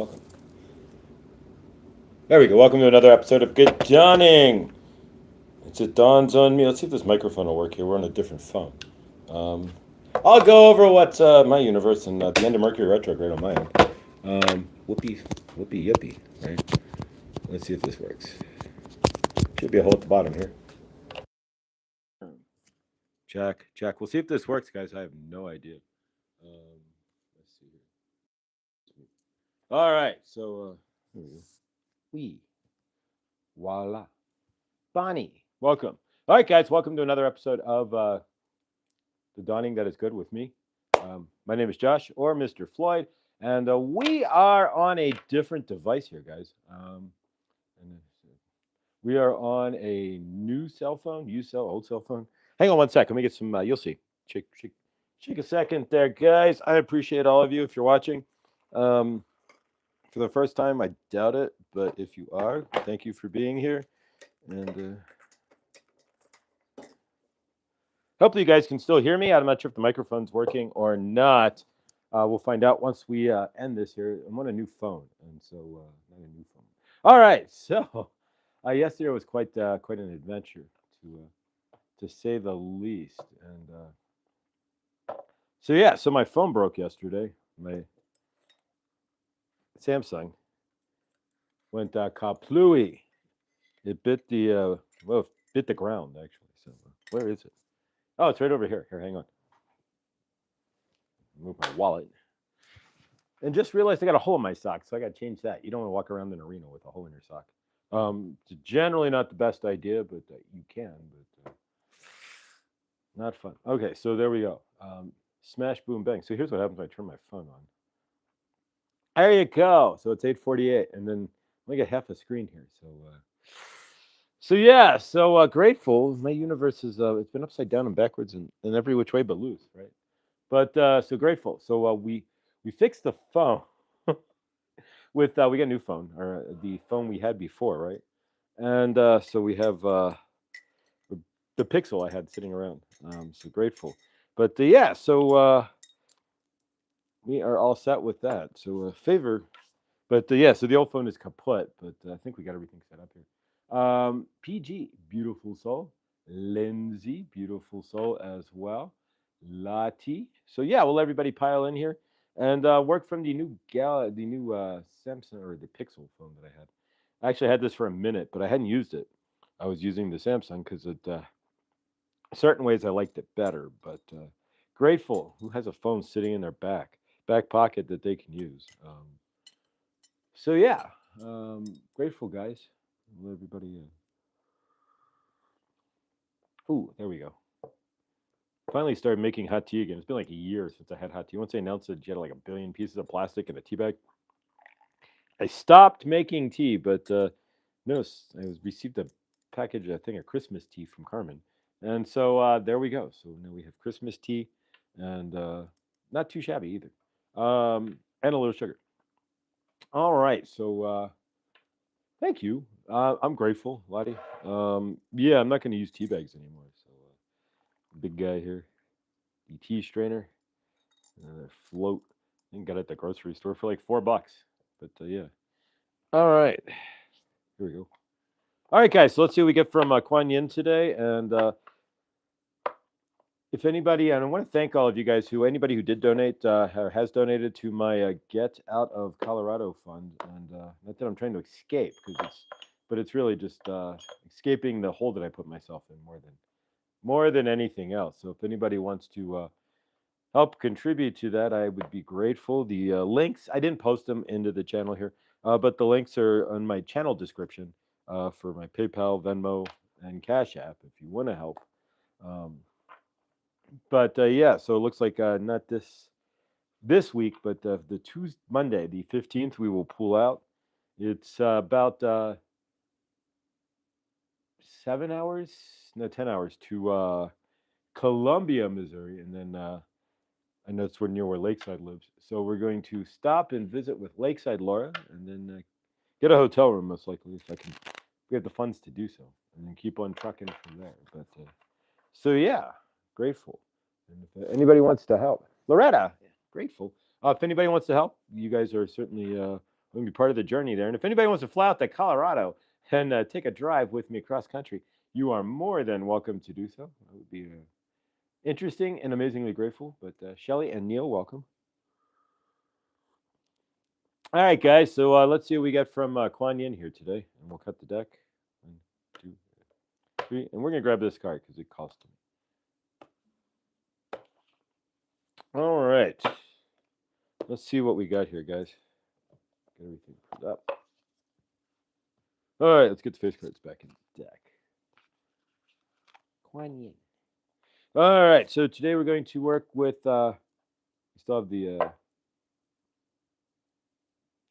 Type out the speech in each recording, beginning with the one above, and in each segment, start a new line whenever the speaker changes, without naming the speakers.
welcome. There we go. Welcome to another episode of Good Dawning. It dawns on me. Let's see if this microphone will work here. We're on a different phone. I'll go over what's my universe and the end of Mercury retrograde on my end. Whoopee yippee, right? Let's see if this works. Should be a hole at the bottom here. Check. We'll see if this works, guys. I have no idea. Let's see here. All right, so here we go. Voila. Bonnie, welcome. All right, guys, welcome to another episode of The Dawning That Is Good with me. My name is Josh, or Mr. Floyd, and we are on a different device here, guys. We are on a new cell phone, old cell phone. Hang on one sec. Let me get some, you'll see. Shake a second there, guys. I appreciate all of you if you're watching. For the first time, I doubt it, but if you are, thank you for being here. And hopefully you guys can still hear me. I'm not sure if the microphone's working or not. We'll find out once we end this here. I'm on a new phone, and so not a new phone. All right, so yesterday was quite an adventure, to say the least. And so my phone broke yesterday. My Samsung went kaplooey. It bit the bit the ground actually. So where is it? Oh, it's right over here. Here, hang on. Move my wallet. And just realized I got a hole in my sock, so I got to change that. You don't want to walk around in an arena with a hole in your sock. It's generally not the best idea, but you can. But not fun. Okay, so there we go. Smash, boom, bang. So here's what happens when I turn my phone on. There you go. So it's 8:48, and then I get half a screen here. So grateful. My universe is it's been upside down and backwards and every which way but loose, right? But so grateful. So we fixed the phone with we got a new phone, or the phone we had before, right? And so we have the Pixel I had sitting around. So grateful. But so we are all set with that. So favor. But so the old phone is kaput, but I think we got everything set up here. PG, beautiful soul. Lindsay, beautiful soul as well. Lati. So we'll everybody pile in here and work from the new Samsung, or the Pixel phone that I had. I actually had this for a minute, but I hadn't used it. I was using the Samsung because it certain ways I liked it better. But grateful who has a phone sitting in their back pocket that they can use. Grateful, guys. Everybody. Ooh, there we go. Finally started making hot tea again. It's been like a year since I had hot tea. Once they announced that you had like 1 billion pieces of plastic in a tea bag, I stopped making tea. But notice I received a package, I think, of Christmas tea from Carmen, and so there we go. So now we have Christmas tea, and not too shabby either, and a little sugar. All right, so thank you. I'm grateful, Lottie. I'm not going to use tea bags anymore. So big guy here, the tea strainer, float. I think got it at the grocery store for like $4. But All right, here we go. All right, guys. So let's see what we get from Kuan Yin today, and if anybody, and I want to thank all of you guys anybody who did donate or has donated to my Get Out of Colorado fund, and not that I'm trying to escape, but it's really just escaping the hole that I put myself in more than anything else. So if anybody wants to help contribute to that, I would be grateful. The links, I didn't post them into the channel here, but the links are on my channel description for my PayPal, Venmo, and Cash App if you want to help. But so it looks like not this week, but the Monday, the 15th, we will pull out. It's about 10 hours to Columbia, Missouri, and then I know it's near where Lakeside lives. So we're going to stop and visit with Lakeside Laura, and then get a hotel room most likely if we have the funds to do so, and then keep on trucking from there. But grateful. And if anybody wants to help, Loretta, grateful. If anybody wants to help, you guys are certainly I'm going to be part of the journey there. And if anybody wants to fly out to Colorado and take a drive with me across country, you are more than welcome to do so. I would be interesting and amazingly grateful. But Shelly and Neil, welcome. All right, guys. So let's see what we got from Kuan Yin here today, and we'll cut the deck. 1, 2, 3, and we're gonna grab this card because it cost me. All right. Let's see what we got here, guys. Get everything put up. All right, let's get the face cards back in the deck. Kuan Yin. All right, so today we're going to work with. We still have the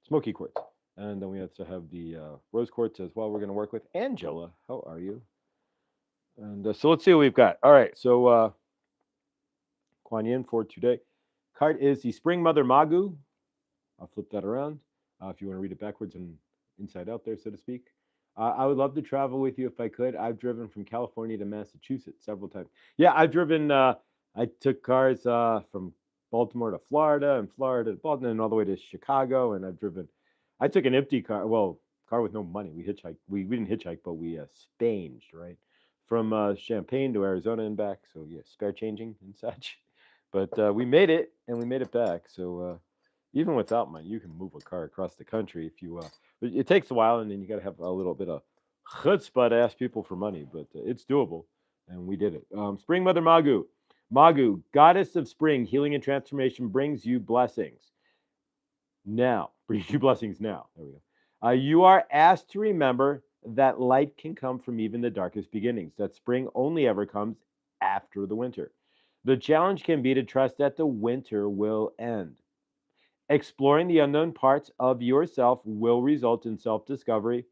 smoky quartz, and then we also have the rose quartz as well. We're going to work with Angela. How are you? And so let's see what we've got. All right, so Kuan Yin for today. Card is the Spring Mother Magu. I'll flip that around if you want to read it backwards and inside out there, so to speak. I would love to travel with you if I could. I've driven from California to Massachusetts several times. Yeah, I've driven. I took cars from Baltimore to Florida and Florida to Baltimore and all the way to Chicago. And I've driven. I took an empty car. Well, car with no money. We hitchhiked. We didn't hitchhike, but we spanged, right, from Champaign to Arizona and back. So yeah, spare changing and such. But we made it, and we made it back. So even without money, you can move a car across the country if you. But it takes a while, and then you got to have a little bit of chutzpah to ask people for money, but it's doable, and we did it. Spring Mother Magu. Magu, goddess of spring, healing and transformation, brings you blessings. Now, brings you blessings now. There we go. You are asked to remember that light can come from even the darkest beginnings, that spring only ever comes after the winter. The challenge can be to trust that the winter will end. Exploring the unknown parts of yourself will result in self discovery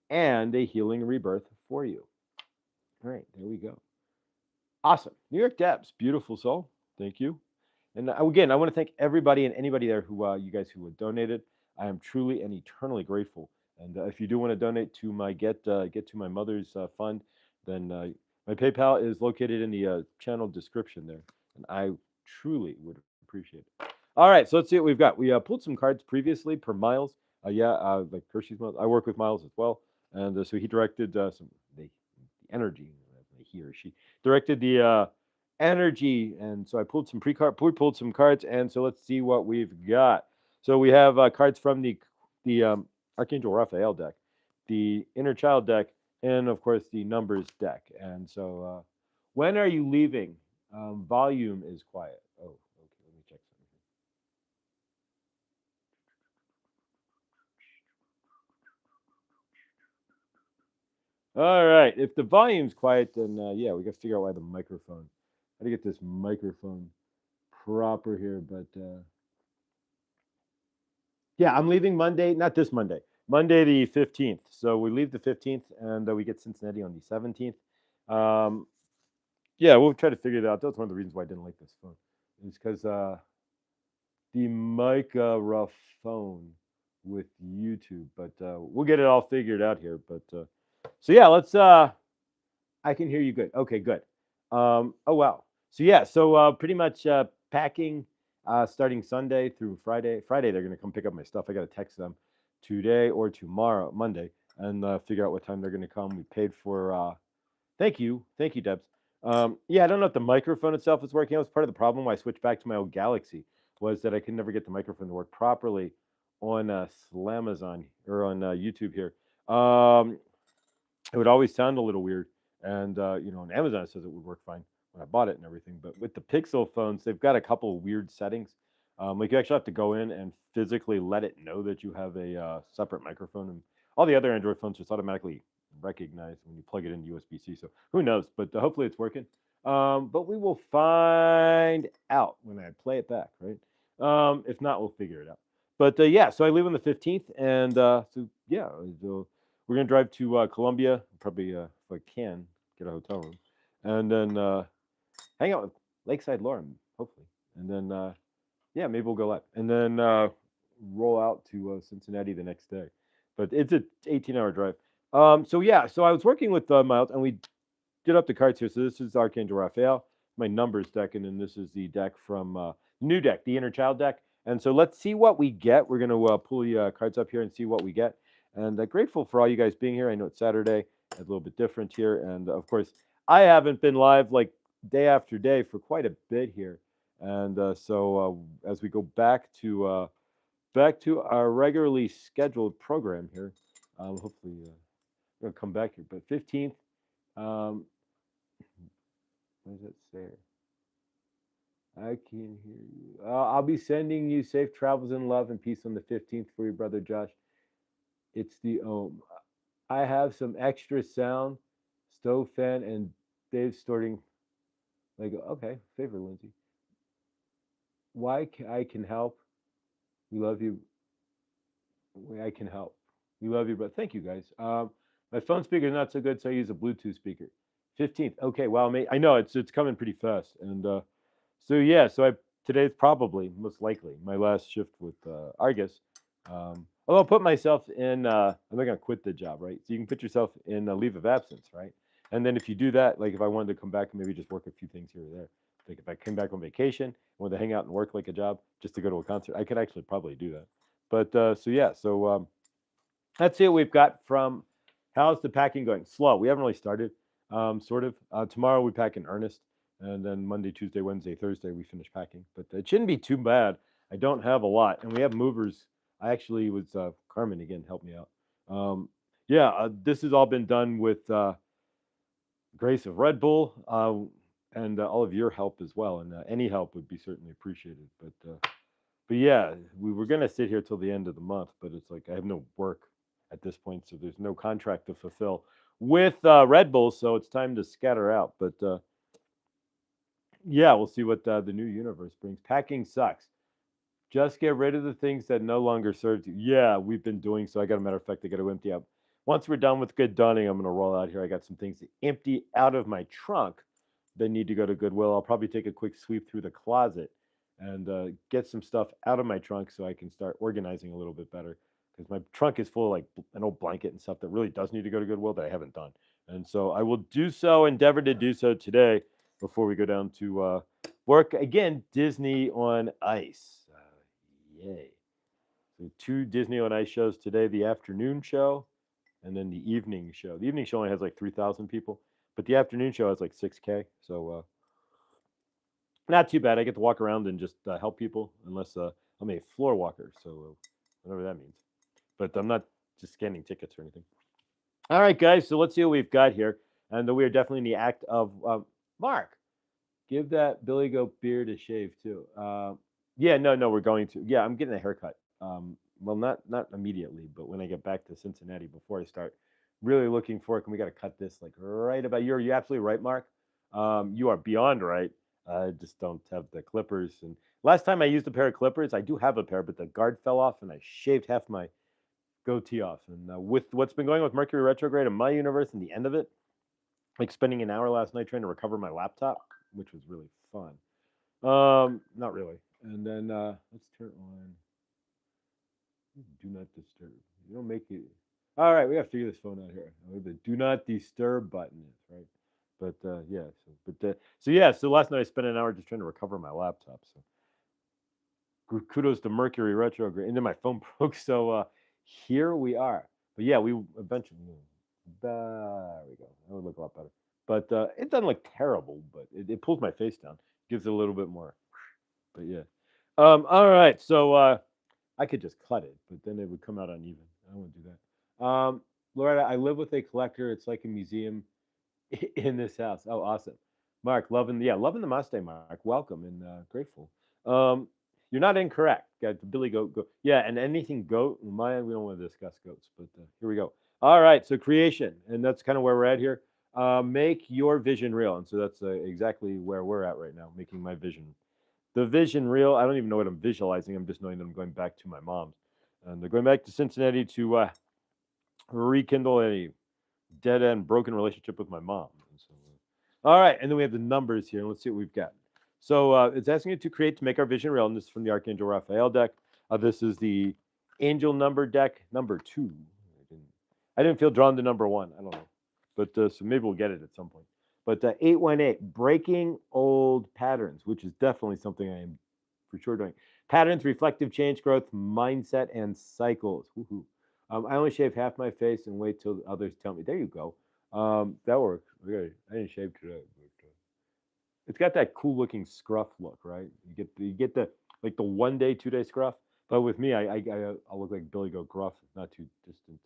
and a healing rebirth for you. All right, there we go. Awesome. New York Debs, beautiful soul. Thank you. And again, I want to thank everybody and anybody there who, you guys who have donated. I am truly and eternally grateful. And if you do want to donate to my Get to My Mother's fund, then my PayPal is located in the channel description there. And I truly would appreciate it. All right, so let's see what we've got. We pulled some cards previously per Miles. Like Hershey's Miles. I work with Miles as well. And so he directed the energy, he or she directed the energy, and so I pulled some pulled some cards, and so let's see what we've got. So we have cards from the Archangel Raphael deck, the Inner Child deck, and of course the Numbers deck. And so, when are you leaving? Volume is quiet. Oh, okay. Let me check something. All right. If the volume's quiet, then yeah, we got to figure out why the microphone. How to get this microphone proper here, but yeah, I'm leaving Monday. Not this Monday. Monday the 15th. So we leave the 15th, and we get Cincinnati on the 17th. Yeah, we'll try to figure it out. That's one of the reasons why I didn't like this phone. Is because the mic rough phone with YouTube, but we'll get it all figured out here. But so yeah, let's. I can hear you good. Okay, good. Oh wow. So yeah, so pretty much packing starting Sunday through Friday. Friday they're gonna come pick up my stuff. I gotta text them today or tomorrow, Monday, and figure out what time they're gonna come. We paid for. Thank you, Debs. Yeah, I don't know if the microphone itself is working. That was part of the problem why I switched back to my old Galaxy, was that I could never get the microphone to work properly on Slamazon or on YouTube here. It would always sound a little weird, and on Amazon it says it would work fine when I bought it and everything. But with the Pixel phones, they've got a couple of weird settings. Like you actually have to go in and physically let it know that you have a separate microphone, and all the other Android phones just automatically recognize when you plug it into USB-C. So who knows? But hopefully it's working. But we will find out when I play it back, right? If not, we'll figure it out. But yeah, so I leave on the 15th, and so yeah, we're gonna drive to Columbia. Probably, if I can, get a hotel room, and then hang out with Lakeside Lauren, hopefully, and then yeah, maybe we'll go live, and then roll out to Cincinnati the next day. But it's an 18-hour drive. So yeah, so I was working with Miles, and we did up the cards here. So this is Archangel Raphael, my Numbers deck, and then this is the deck from new deck, the Inner Child deck. And so let's see what we get. We're going to pull the cards up here and see what we get. And grateful for all you guys being here. I know it's Saturday, a little bit different here. And of course, I haven't been live like day after day for quite a bit here. And so as we go back to our regularly scheduled program here, hopefully we're going to come back here. But 15th, what does it say? I can hear you. I'll be sending you safe travels and love and peace on the 15th for your brother Josh. It's the I have some extra sound, stove fan, and Dave starting. Like, okay, favor Lindsay. I can help. We love you. I can help. We love you, but thank you guys. My phone speaker is not so good, so I use a Bluetooth speaker. 15th. Okay, wow, mate. I know it's coming pretty fast, and so yeah, today's probably most likely my last shift with Argus. Although I'll put myself in, I'm not gonna quit the job, right? So you can put yourself in a leave of absence, right? And then if you do that, like if I wanted to come back and maybe just work a few things here or there, like if I came back on vacation, wanted to hang out and work like a job, just to go to a concert, I could actually probably do that. But so yeah, so let's see what we've got from. How's the packing going? Slow. We haven't really started. Sort of. Tomorrow we pack in earnest, and then Monday, Tuesday, Wednesday, Thursday we finish packing. But it shouldn't be too bad. I don't have a lot, and we have movers. I actually was Carmen again helped me out. Yeah, this has all been done with grace of Red Bull and all of your help as well. And any help would be certainly appreciated. But yeah, we were gonna sit here till the end of the month, but it's like I have no work at this point, so there's no contract to fulfill with Red Bull, so it's time to scatter out. But yeah, we'll see what the new universe brings. Packing sucks. Just get rid of the things that no longer serve you. Yeah, we've been doing so. I got a matter of fact, I got to empty out. Once we're done with good donning, I'm gonna roll out here. I got some things to empty out of my trunk that need to go to Goodwill. I'll probably take a quick sweep through the closet and get some stuff out of my trunk so I can start organizing a little bit better. Because my trunk is full of like an old blanket and stuff that really does need to go to Goodwill that I haven't done. And so I will do so, endeavor to do so today before we go down to work again. Disney on Ice. Yay. So 2 Disney on Ice shows today, the afternoon show and then the evening show. The evening show only has like 3,000 people, but the afternoon show has like 6K. So not too bad. I get to walk around and just help people, unless I'm a floor walker, so whatever that means. But I'm not just scanning tickets or anything. All right, guys. So let's see what we've got here, and we are definitely in the act of Mark. Give that Billy Goat beard a shave too. Yeah, no, we're going to. Yeah, I'm getting a haircut. Well, not immediately, but when I get back to Cincinnati before I start really looking for it. And we got to cut this like right about. You're absolutely right, Mark. You are beyond right. I just don't have the clippers. And last time I used a pair of clippers, I do have a pair, but the guard fell off, and I shaved half my goatee off. And with what's been going on with Mercury retrograde in my universe and the end of it, like spending an hour last night trying to recover my laptop, which was really fun. Not really. And then let's turn on do not disturb. You don't make it. All right, we got to figure this phone out here. The do not disturb button is right. But yeah, so yeah, so last night I spent an hour just trying to recover my laptop. So kudos to Mercury retrograde, and then my phone broke. So here we are. But yeah, we eventually. There we go. That would look a lot better. But it doesn't look terrible. But it pulls my face down, gives it a little bit more. But yeah. All right. So I could just cut it, but then it would come out uneven. I don't want to do that. Loretta, I live with a collector. It's like a museum in this house. Oh, awesome. Mark, loving the Mustang, Mark. Welcome and grateful. You're not incorrect. Got the Billy Goat. Yeah, and anything goat. Maya, we don't want to discuss goats, but here we go. All right, so creation, and that's kind of where we're at here. Make your vision real, and so that's exactly where we're at right now, making my vision. The vision real. I don't even know what I'm visualizing. I'm just knowing that I'm going back to my mom's, and they're going back to Cincinnati to rekindle a dead end, broken relationship with my mom. And so, all right, and then we have the numbers here. Let's see what we've got. So it's asking you to create to make our vision real, and this is from the Archangel Raphael deck. This is the angel number deck, number 2. I didn't feel drawn to number 1. I don't know, but so maybe we'll get it at some point. But 818, breaking old patterns, which is definitely something I am for sure doing. Patterns, reflective change, growth, mindset, and cycles. Woohoo. I only shave half my face and wait till others tell me. There you go. That works. Okay. I didn't shave today. But, it's got that cool looking scruff look, right? You get the like the 1 day, 2 day scruff. But with me, I'll look like Billy Goat Gruff, not too distant,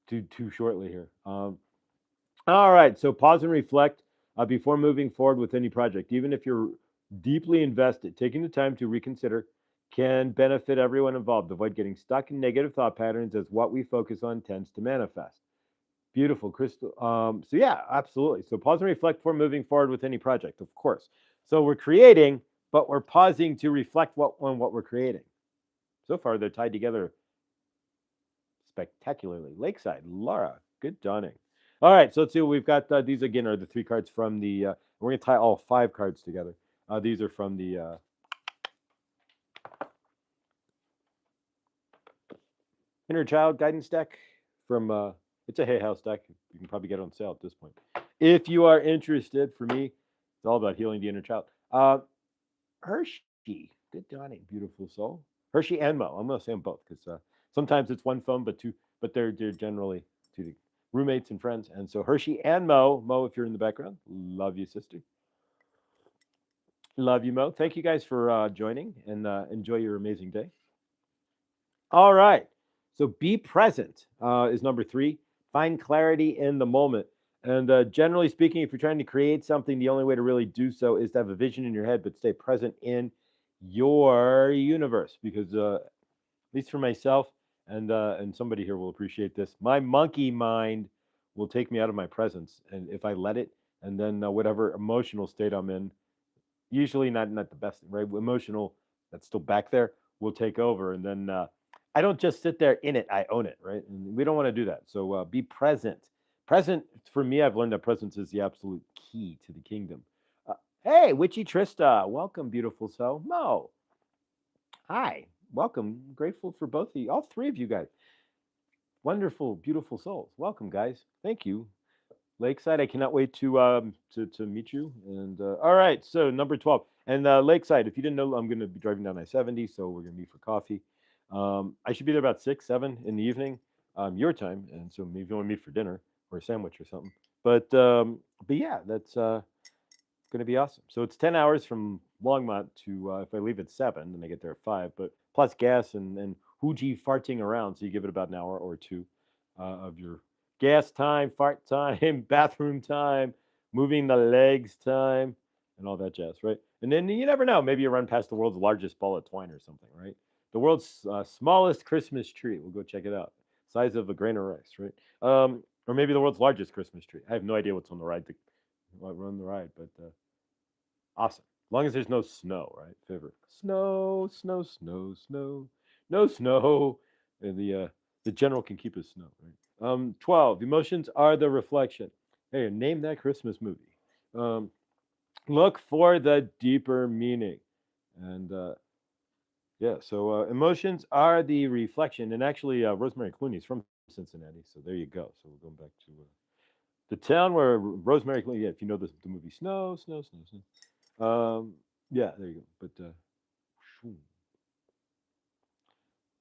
too shortly here. All right, so pause and reflect before moving forward with any project. Even if you're deeply invested, taking the time to reconsider can benefit everyone involved. Avoid getting stuck in negative thought patterns, as what we focus on tends to manifest. Beautiful, Crystal. So yeah, absolutely. So pause and reflect before moving forward with any project, of course. So we're creating, but we're pausing to reflect on what we're creating. So far, they're tied together spectacularly. Lakeside, Laura, good dawning. All right, so let's see what we've got. These again are the 3 cards from the. We're going to tie all 5 cards together. These are from the Inner Child Guidance deck. From it's a Hay House deck. You can probably get it on sale at this point. If you are interested, for me, it's all about healing the inner child. Hershey, good dawning, beautiful soul. Hershey and Mo. I'm going to say them both because sometimes it's one phone, but they're generally two roommates and friends. And so Hershey and Mo. Mo, if you're in the background, love you, sister. Love you, Mo. Thank you guys for joining, and enjoy your amazing day. All right. So be present is number 3. Find clarity in the moment. And generally speaking, if you're trying to create something, the only way to really do so is to have a vision in your head, but stay present in your universe. Because at least for myself, and somebody here will appreciate this, my monkey mind will take me out of my presence, and if I let it, and then whatever emotional state I'm in, usually not the best, right? Emotional, that's still back there, will take over, and then I don't just sit there in it. I own it, right? And we don't want to do that. So be present. Present for me, I've learned that presence is the absolute key to the kingdom. Uh, hey, Witchy Trista, welcome, beautiful soul. Mo, hi, welcome. Grateful for both of you, all 3 of you guys. Wonderful, beautiful souls. Welcome, guys. Thank you. Lakeside, I cannot wait to meet you. And all right, so number 12. And Lakeside, if you didn't know, I'm going to be driving down I-70, so we're going to meet for coffee. I should be there about 6, 7 in the evening, your time, and so maybe you want to meet for dinner or a sandwich or something. But yeah, that's going to be awesome. So it's 10 hours from Longmont to if I leave at 7, then I get there at 5. But plus gas and hoogie farting around, so you give it about an hour or 2 of your gas time, fart time, bathroom time, moving the legs time, and all that jazz, right? And then you never know. Maybe you run past the world's largest ball of twine or something, right? The world's smallest Christmas tree. We'll go check it out. Size of a grain of rice, right? Or maybe the world's largest Christmas tree. I have no idea what's on the ride to run the ride, but awesome. As long as there's no snow, right? Favorite. Snow, snow, snow, snow, no snow. And the general can keep his snow, right? 12. Emotions are the reflection. Hey, name that Christmas movie. Look for the deeper meaning. And yeah, so emotions are the reflection. And actually, Rosemary Clooney is from Cincinnati. So there you go. So we're going back to the town where Rosemary Clooney, yeah, if you know the movie Snow, Snow, Snow, Snow. Yeah, there you go. But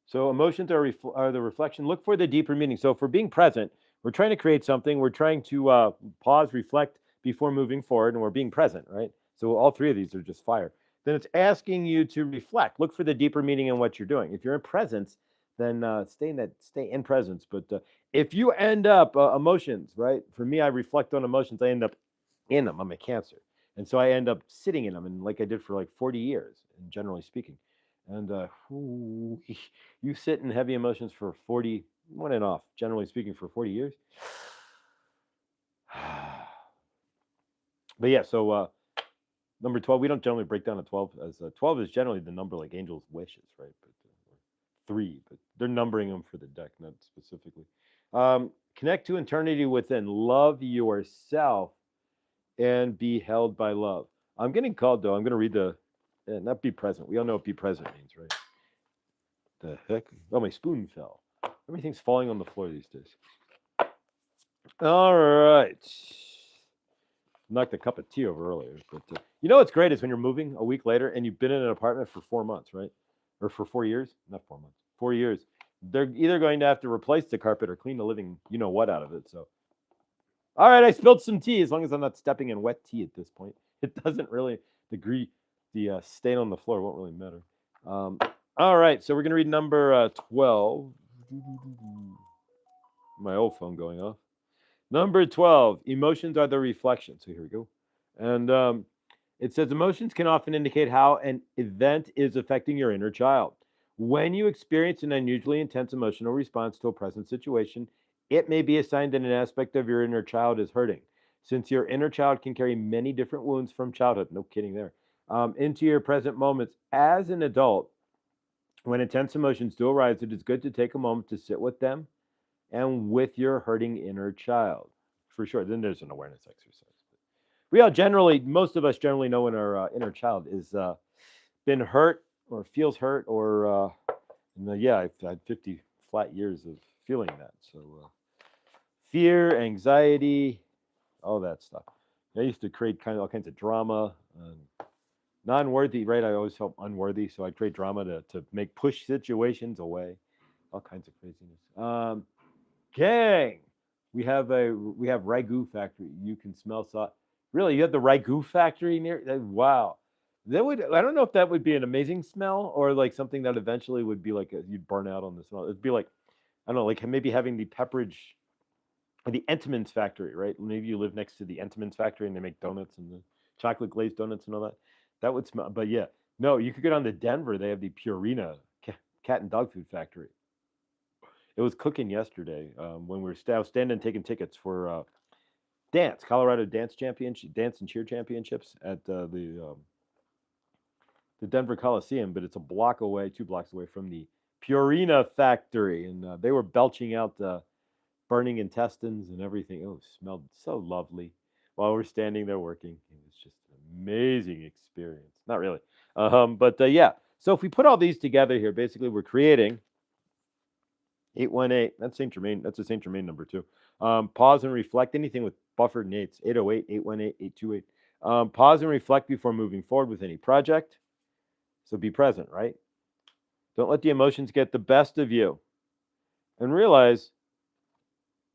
so emotions are the reflection. Look for the deeper meaning. So if we're being present, we're trying to create something. We're trying to pause, reflect before moving forward, and we're being present, right? So all 3 of these are just fire. Then it's asking you to reflect. Look for the deeper meaning in what you're doing. If you're in presence, then stay in presence. But if you end up emotions, right? For me, I reflect on emotions. I end up in them. I'm a Cancer, and so I end up sitting in them, and like I did for like 40 years, and generally speaking. And you sit in heavy emotions for 40, on and off, generally speaking, for 40 years. But yeah, so number 12, we don't generally break down a 12 as 12 is generally the number like angels' wishes, right? But 3, but they're numbering them for the deck, not specifically. Connect to eternity within. Love yourself and be held by love. I'm getting called, though. I'm going to read not be present. We all know what be present means, right? The heck? Oh, my spoon fell. Everything's falling on the floor these days. All right. Knocked a cup of tea over earlier. But you know what's great is when you're moving a week later and you've been in an apartment for 4 months, right? Or for 4 years? Not 4 months. 4 years. They're either going to have to replace the carpet or clean the living, you know what, out of it. So, all right, I spilled some tea. As long as I'm not stepping in wet tea at this point, it doesn't really the stain on the floor won't really matter. All right, so we're gonna read number 12. My old phone going off. Number 12, emotions are the reflection. So here we go. And it says emotions can often indicate how an event is affecting your inner child. When you experience an unusually intense emotional response to a present situation, it may be a sign that an aspect of your inner child is hurting. Since your inner child can carry many different wounds from childhood, no kidding there, into your present moments as an adult, when intense emotions do arise, it is good to take a moment to sit with them and with your hurting inner child. For sure. Then there's an awareness exercise. We all generally, most of us generally know when our inner child is been hurt or feels hurt, or yeah, I've had 50 flat years of feeling that. So fear, anxiety, all that stuff. I used to create all kinds of drama. Non-worthy, right? I always felt unworthy, so I create drama to make push situations away. All kinds of craziness. Gang, we have ragu factory. You can smell salt. Really, you have the ragu factory near? Wow, that would. I don't know if that would be an amazing smell or like something that eventually would be like you'd burn out on the smell. It'd be like, I don't know, like maybe having the Pepperidge, or the Entenmann's factory, right? Maybe you live next to the Entenmann's factory and they make donuts and the chocolate glazed donuts and all that. That would smell. But yeah, no, you could go down to Denver. They have the Purina cat and dog food factory. It was cooking yesterday when we were standing taking tickets for Colorado dance championship, dance and cheer championships at the Denver Coliseum. But it's a block away, 2 blocks away from the Purina factory, and they were belching out burning intestines and everything. Oh, it smelled so lovely while we're standing there working. It was just an amazing experience. Not really, but yeah. So if we put all these together here, basically we're creating 818. That's Saint Germain. That's a Saint Germain number too. Pause and reflect. Anything with buffered and eights. 808, 818, 828. Pause and reflect before moving forward with any project. So be present, right? Don't let the emotions get the best of you. And realize,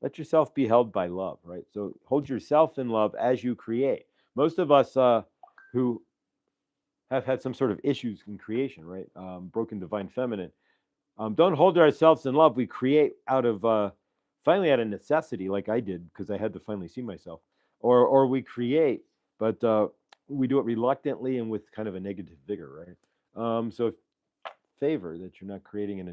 let yourself be held by love, right? So hold yourself in love as you create. Most of us who have had some sort of issues in creation, right? Broken divine feminine. Don't hold ourselves in love. We create finally out of necessity, like I did, because I had to finally see myself, or we create, but we do it reluctantly and with kind of a negative vigor, right? So favor that you're not creating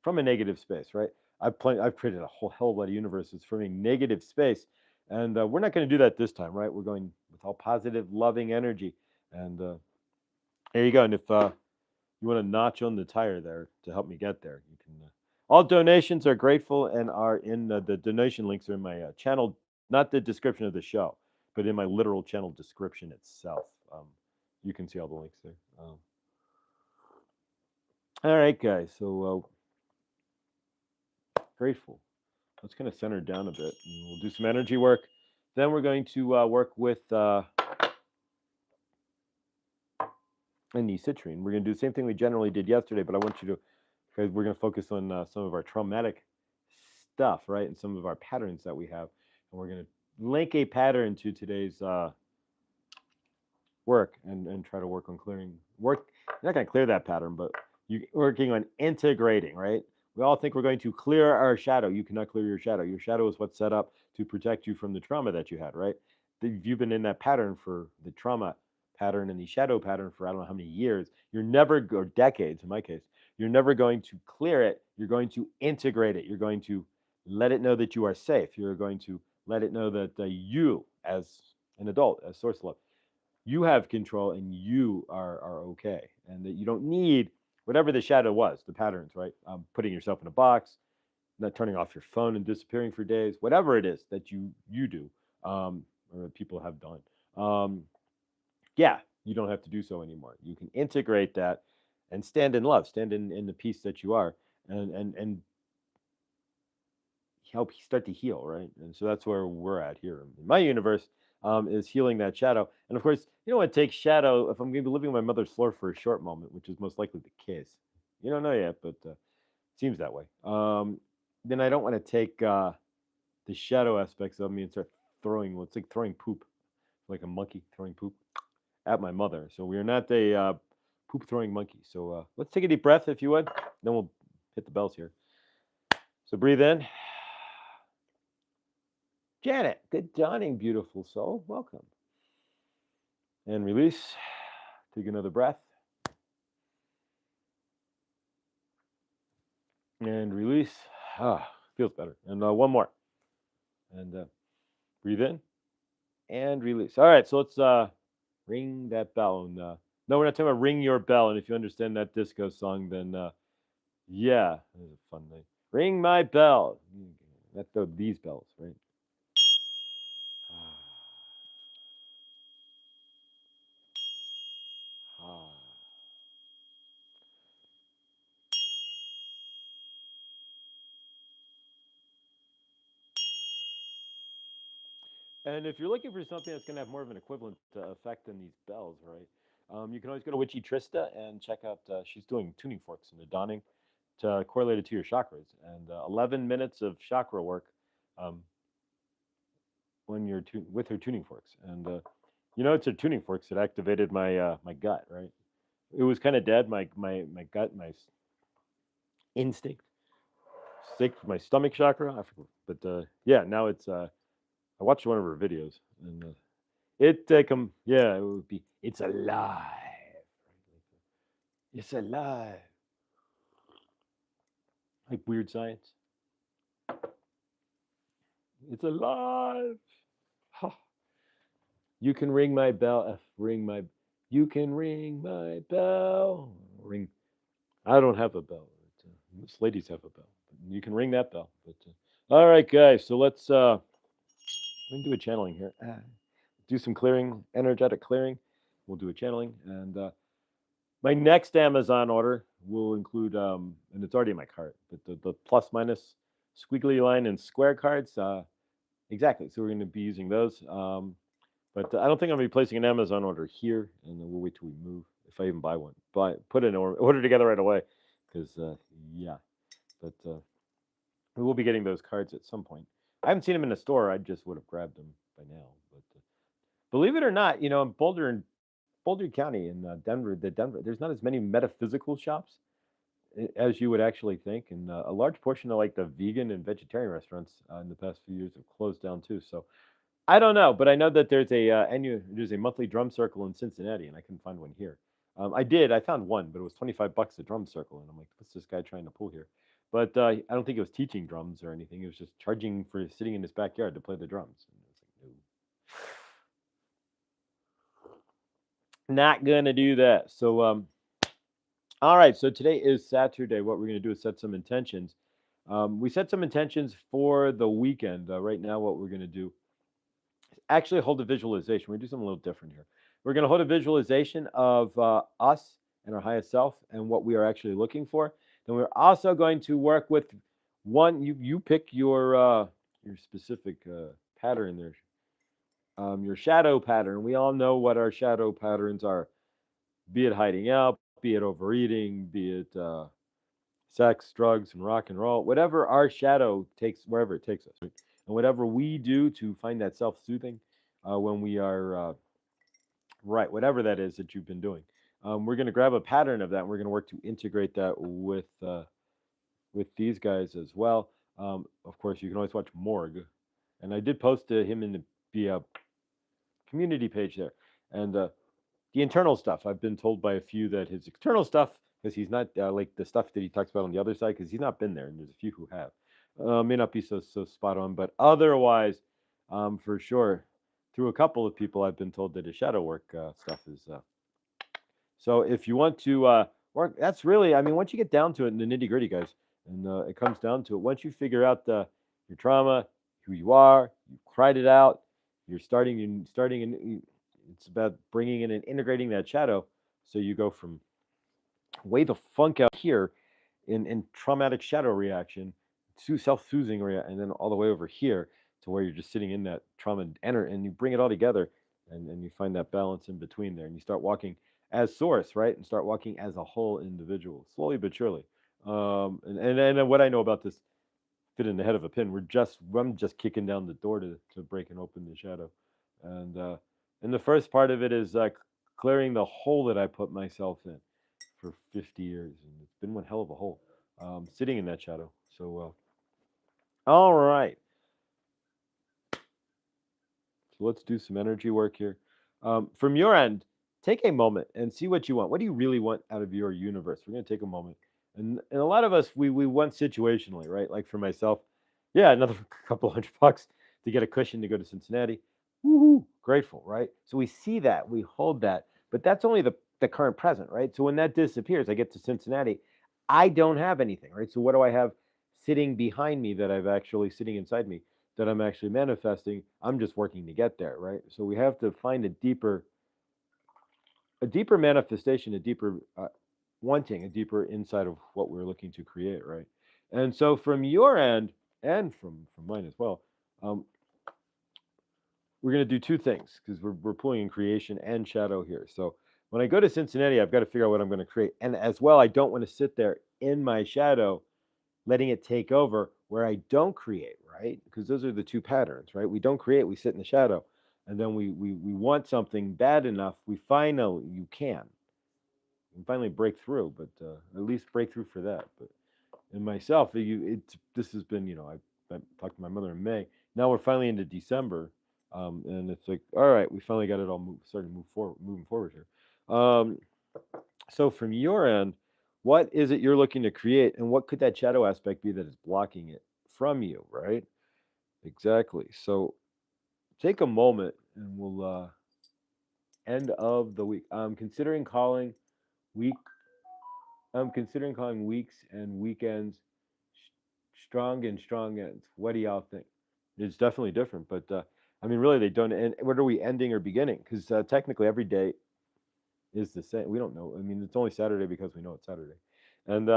from a negative space, right? I've created a whole hell of a lot of universes from a negative space, and we're not going to do that this time, right? We're going with all positive, loving energy, and there you go. And if you want to notch on the tire there to help me get there, you can. All donations are grateful and are in the donation links are in my channel, not the description of the show, but in my literal channel description itself. You can see all the links there. All right, guys. So grateful. Let's kind of center down a bit, and we'll do some energy work. Then we're going to work with in the citrine. We're going to do the same thing we generally did yesterday, but I want you to, because we're going to focus on some of our traumatic stuff, right, and some of our patterns that we have, and we're going to link a pattern to today's work and try to work on clearing. You're not going to clear that pattern, but you're working on integrating, right? We all think we're going to clear our shadow. You cannot clear your shadow. Your shadow is what's set up to protect you from the trauma that you had, right? If you've been in that pattern for the trauma pattern and the shadow pattern for I don't know how many years, you're never, or decades in my case, you're never going to clear it. You're going to integrate it. You're going to let it know that you are safe. You're going to let it know that you, as an adult, as source love, you have control and you are okay, and that you don't need whatever the shadow was, the patterns, right? Putting yourself in a box, not turning off your phone and disappearing for days, whatever it is that you do, or that people have done. Yeah, you don't have to do so anymore. You can integrate that and stand in love, stand in the peace that you are, and help start to heal, right? And so that's where we're at here in my universe. is healing that shadow. And of course, you don't want to take shadow if I'm going to be living on my mother's floor for a short moment, which is most likely the case. You don't know yet, but seems that way. Then I don't want to take the shadow aspects of me and start throwing. Well, it's like throwing poop, like a monkey throwing poop at my mother. So we are not a poop throwing monkey. So let's take a deep breath, if you would. Then we'll hit the bells here. So breathe in. Janet, good dawning, beautiful soul. Welcome. And release. Take another breath. And release. Feels better. And one more. And breathe in and release. All right, so let's ring that bell. And no, we're not talking about ring your bell. And if you understand that disco song, then yeah, it was a fun night. Ring my bell. That's these bells, right? Ah. And if you're looking for something that's going to have more of an equivalent effect than these bells, right? You can always go to Witchy Trista and check out. She's doing tuning forks in the dawning to correlated to your chakras, and 11 minutes of chakra work um, when you're with her tuning forks. And it's her tuning forks that activated my gut, right? It was kind of dead. My gut, my instinct, my stomach chakra. I forgot, but yeah, now it's. I watched one of her videos, and it would be. It's alive. It's alive. Like weird science. It's alive. Ha. You can ring my bell. Ring my. You can ring my bell. Ring. I don't have a bell. But, most ladies have a bell. But you can ring that bell. But all right, guys. So let's do a channeling here. Do some clearing, energetic clearing. We'll do a channeling, and my next Amazon order will include, and it's already in my cart, but the plus minus squiggly line and square cards. Exactly. So we're going to be using those. But I don't think I'm going to be placing an Amazon order here, and then we'll wait till we move if I even buy one. But put an order together right away, because yeah. But we will be getting those cards at some point. I haven't seen them in the store. I just would have grabbed them by now. But believe it or not, in Boulder County in Denver, there's not as many metaphysical shops as you would actually think, and a large portion of like the vegan and vegetarian restaurants in the past few years have closed down too. So I don't know, but I know that there's a monthly drum circle in Cincinnati, and I couldn't find one here. I found one, but it was $25 a drum circle, and I'm like, what's this guy trying to pull here? But I don't think it was teaching drums or anything. It was just charging for sitting in his backyard to play the drums. And I was like, no, not gonna do that. So all right, so today is Saturday. What we're going to do is set some intentions. We set some intentions for the weekend. Right now, what we're going to do is actually hold a visualization. We're going to do something a little different here. We're going to hold a visualization of us and our highest self and what we are actually looking for. Then we're also going to work with one. You pick your specific pattern there, your shadow pattern. We all know what our shadow patterns are, be it hiding out, be it overeating, be it sex, drugs, and rock and roll, whatever our shadow takes, wherever it takes us, right? And whatever we do to find that self-soothing when we are right, whatever that is that you've been doing, we're going to grab a pattern of that, and we're going to work to integrate that with these guys as well. Of course, you can always watch Morg, and I did post to him in the community page there, and the internal stuff. I've been told by a few that his external stuff, because he's not like the stuff that he talks about on the other side, because he's not been there, and there's a few who have, may not be so spot on, but otherwise, for sure, through a couple of people, I've been told that his shadow work stuff is. So if you want to work, that's really, I mean, once you get down to it in the nitty gritty, guys, and it comes down to it, once you figure out your trauma, who you are, you cried it out, you're starting, and it's about bringing in and integrating that shadow. So you go from way the funk out here in traumatic shadow reaction to self-soothing and then all the way over here to where you're just sitting in that trauma and enter, and you bring it all together, and you find that balance in between there, and you start walking as source, right, and start walking as a whole individual, slowly but surely. And what I know about this fit in the head of a pin. I'm just kicking down the door to break and open the shadow, and uh, and the first part of it is clearing the hole that I put myself in for 50 years, and it's been one hell of a hole, sitting in that shadow. So, all right, so let's do some energy work here. From your end, take a moment and see what you want. What do you really want out of your universe? We're going to take a moment. And a lot of us, we want situationally, right? Like for myself, yeah, another couple $100 to get a cushion to go to Cincinnati. Woohoo, grateful, right? So we see that, we hold that, but that's only the current present, right? So when that disappears, I get to Cincinnati, I don't have anything, right? So what do I have sitting behind me that I've actually sitting inside me? That I'm actually manifesting. I'm just working to get there, right? So we have to find a deeper manifestation, a deeper wanting, a deeper insight of what we're looking to create, right? And so from your end and from mine as well, um, we're going to do two things because we're pulling in creation and shadow here. So when I go to Cincinnati, I've got to figure out what I'm going to create, and as well, I don't want to sit there in my shadow letting it take over where I don't create, right? Because those are the two patterns, right? We don't create, we sit in the shadow. And then we want something bad enough, we finally, you can finally break through, but at least break through for that. But in myself, this has been, I talked to my mother in May. Now we're finally into December, and it's like, all right, we finally got it all starting to moving forward here. So from your end, what is it you're looking to create, and what could that shadow aspect be that is blocking it from you, right? Exactly. So take a moment, and we'll end of the week. Week. I'm considering calling weeks and weekends strong and strong ends. What do y'all think? It's definitely different, but I mean, really, they don't. And what are we ending or beginning? Because technically, every day is the same. We don't know. I mean, it's only Saturday because we know it's Saturday, and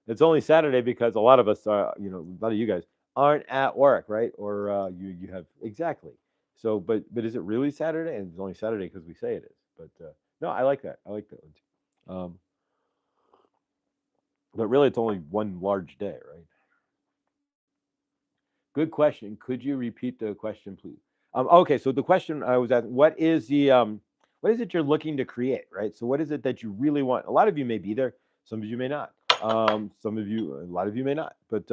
it's only Saturday because a lot of us are, a lot of you guys aren't at work, right? Or you have exactly. So, but is it really Saturday? And it's only Saturday because we say it is. But no, I like that. I like that one too. But really, it's only one large day, right? Good question. Could you repeat the question, please? Okay, so the question I was asking, what is it you're looking to create, right? So what is it that you really want? A lot of you may be there, some of you may not. A lot of you may not, but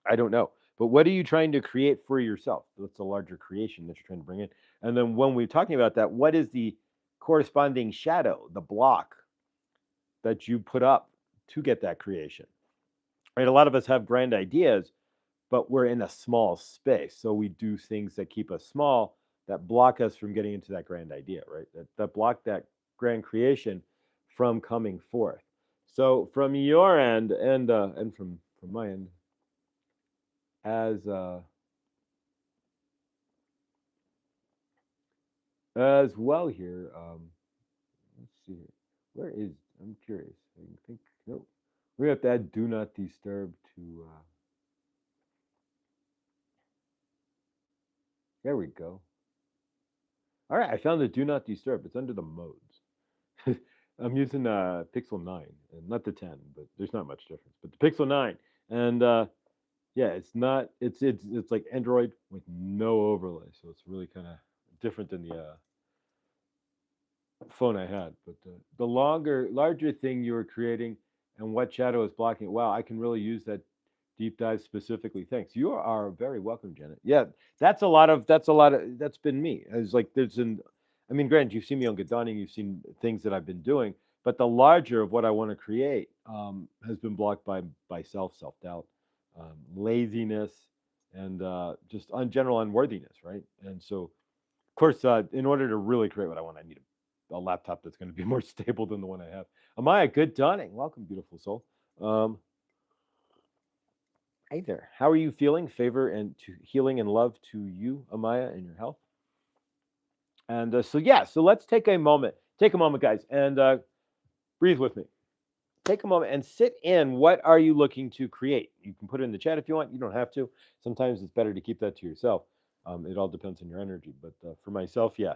I don't know. But what are you trying to create for yourself? That's a larger creation that you're trying to bring in. And then when we're talking about that, what is the corresponding shadow, the block that you put up to get that creation? Right? A lot of us have grand ideas, but we're in a small space. So we do things that keep us small, that block us from getting into that grand idea, right? That block that grand creation from coming forth. So from your end and from my end, as as well here. Let's see here. Where is? I'm curious. I think no. We have to add "do not disturb" to. There we go. All right, I found the "do not disturb." It's under the modes. I'm using Pixel 9, and not the 10, but there's not much difference. But the Pixel 9, and yeah, it's not. It's like Android with no overlay, so it's really kind of different than the phone I had. But the larger thing you were creating, and what shadow is blocking it. Wow, I can really use that deep dive specifically. Thanks. You are very welcome, Janet. Yeah, that's been me. It's like I mean, granted, you've seen me on Good Dawning, you've seen things that I've been doing, but the larger of what I want to create has been blocked by self doubt, laziness, and just general unworthiness, right? And so, of course, in order to really create what I want, I need a laptop that's going to be more stable than the one I have. Amaya, Good Dawning, welcome, beautiful soul. Um, Hey there. How are you feeling? Favor and to healing and love to you, Amaya, and your health. And so yeah, so let's take a moment. Take a moment, guys, and breathe with me. Take a moment and sit in. What are you looking to create? You can put it in the chat if you want. You don't have to. Sometimes it's better to keep that to yourself. It all depends on your energy. But for myself, yeah.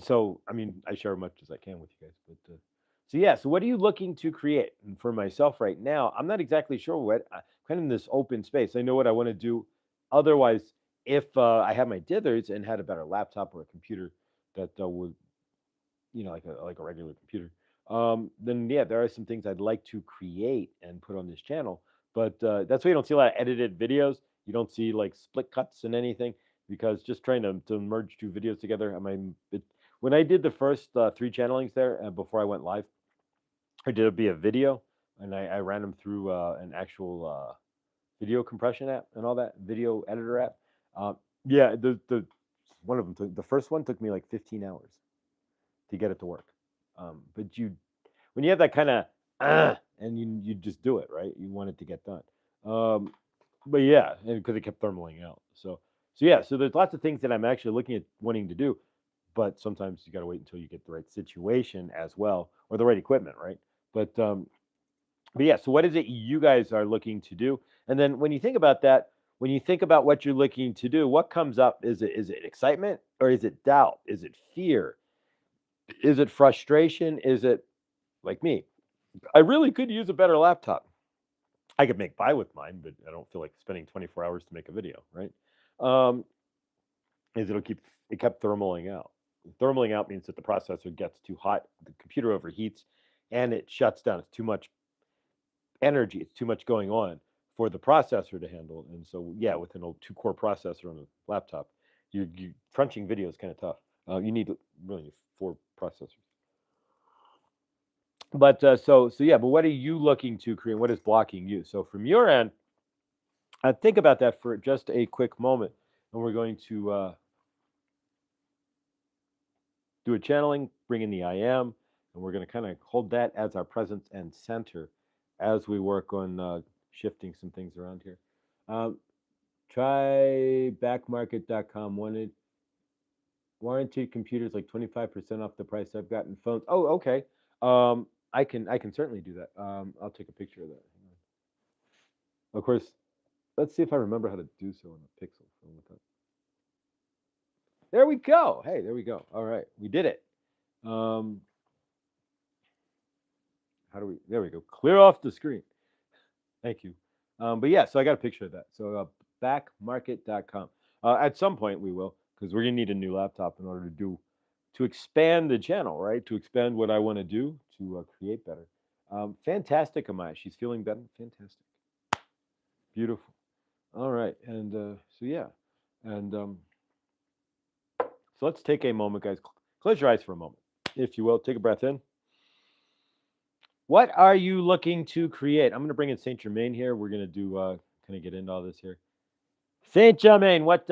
So I mean, I share as much as I can with you guys. But so yeah. So what are you looking to create? And for myself right now, I'm not exactly sure what. Kind of in this open space. I know what I want to do. Otherwise, if I had my dithers and had a better laptop or a computer that would, like a regular computer, then yeah, there are some things I'd like to create and put on this channel. But that's why you don't see a lot of edited videos. You don't see like split cuts and anything because just trying to merge two videos together. I mean, when I did the first three channelings there before I went live, I did it be a video and I ran them through an actual video compression app and all that video editor app. Yeah, the one of them the first one took me like 15 hours to get it to work. But when you have that kind of and you just do it right, you want it to get done. Um, but yeah, because it kept thermaling out. So yeah, so there's lots of things that I'm actually looking at wanting to do, but sometimes you got to wait until you get the right situation as well or the right equipment, right? But um, but yeah, so what is it you guys are looking to do? And then when you think about that, when you think about what you're looking to do, what comes up? Is it excitement or is it doubt? Is it fear? Is it frustration? Is it like me? I really could use a better laptop. I could make by with mine, but I don't feel like spending 24 hours to make a video, right? Um, is it kept thermaling out. Thermaling out means that the processor gets too hot, the computer overheats, and it shuts down. It's too much energy. It's too much going on for the processor to handle. And so, yeah, with an old two-core processor on a laptop, you crunching video is kind of tough. You need really four processors. But so yeah. But what are you looking to create? What is blocking you? So from your end, think about that for just a quick moment, and we're going to do a channeling, bring in the I am, and we're going to kind of hold that as our presence and center as we work on shifting some things around here. Um, Try backmarket.com. Warranted computers like 25% off the price. I've gotten phones. Oh, okay. I can certainly do that. I'll take a picture of that. Of course, let's see if I remember how to do so on a Pixel phone. There we go. Hey, there we go. All right, we did it. Um, how do we? There we go. Clear off the screen. Thank you. But yeah, so I got a picture of that. So backmarket.com. At some point we will, because we're gonna need a new laptop in order to expand the channel, right? To expand what I want to do to create better. Fantastic, Amaya. She's feeling better. Fantastic. Beautiful. All right, and so yeah, and so let's take a moment, guys. Close your eyes for a moment, if you will. Take a breath in. What are you looking to create? I'm going to bring in Saint Germain here. We're going to do kind of get into all this here. Saint Germain, what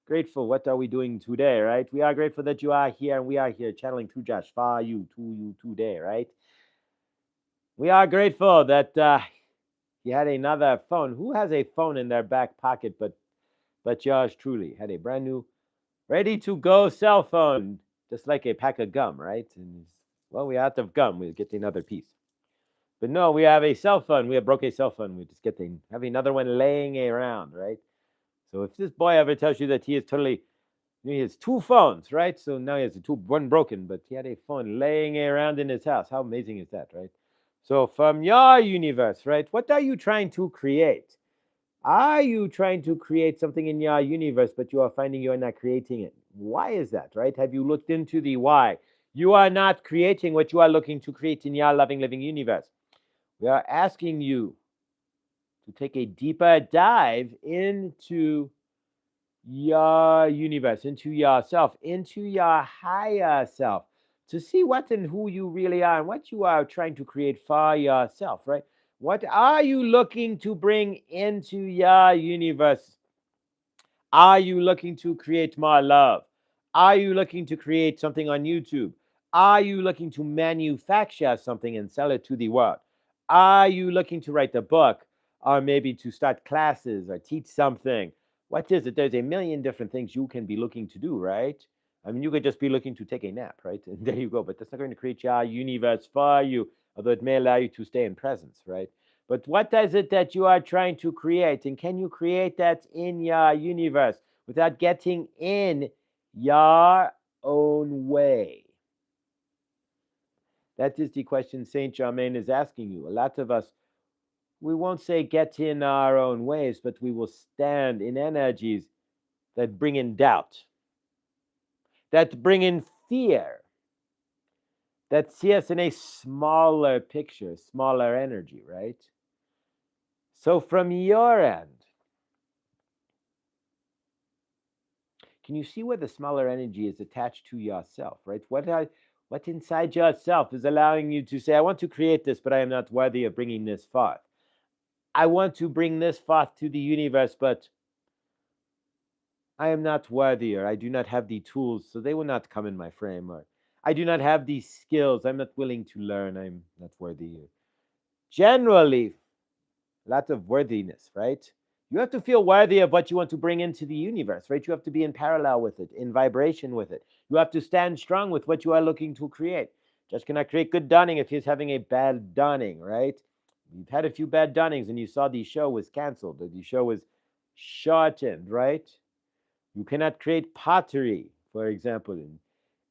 grateful? What are we doing today? Right? We are grateful that you are here, and we are here channeling through Josh for you to you today. Right? We are grateful that you had another phone. Who has a phone in their back pocket? But yours truly had a brand new, ready to go cell phone, just like a pack of gum, right? And well, we're out of gum. We'll get another piece. But no, we have a cell phone. We have broke a cell phone. We just have another one laying around, right? So if this boy ever tells you that he has two phones, right? So now he has one broken, but he had a phone laying around in his house. How amazing is that, right? So from your universe, right? What are you trying to create? Are you trying to create something in your universe, but you are finding you are not creating it? Why is that, right? Have you looked into the why? You are not creating what you are looking to create in your loving, living universe. We are asking you to take a deeper dive into your universe, into yourself, into your higher self, to see what and who you really are and what you are trying to create for yourself, right? What are you looking to bring into your universe? Are you looking to create more love? Are you looking to create something on YouTube? Are you looking to manufacture something and sell it to the world? Are you looking to write a book or maybe to start classes or teach something? What is it? There's a million different things you can be looking to do, right? I mean, you could just be looking to take a nap, right? And there you go. But that's not going to create your universe for you, although it may allow you to stay in presence, right? But what is it that you are trying to create? And can you create that in your universe? without getting in your own way? That is the question Saint Germain is asking you. A lot of us, we won't say get in our own ways, but we will stand in energies that bring in doubt, that bring in fear, that see us in a smaller picture, smaller energy, right? So from your end, can you see where the smaller energy is attached to yourself, right? What inside yourself is allowing you to say, I want to create this, but I am not worthy of bringing this forth. I want to bring this forth to the universe, but I am not worthy, or I do not have the tools, so they will not come in my frame, or I do not have these skills, I'm not willing to learn, I'm not worthy. Generally, lots of worthiness, right? You have to feel worthy of what you want to bring into the universe, right? You have to be in parallel with it, in vibration with it. You have to stand strong with what you are looking to create. Just cannot create good dawning if he's having a bad dawning, right? You've had a few bad dawnings and you saw the show was canceled, or the show was shortened, right? You cannot create pottery, for example,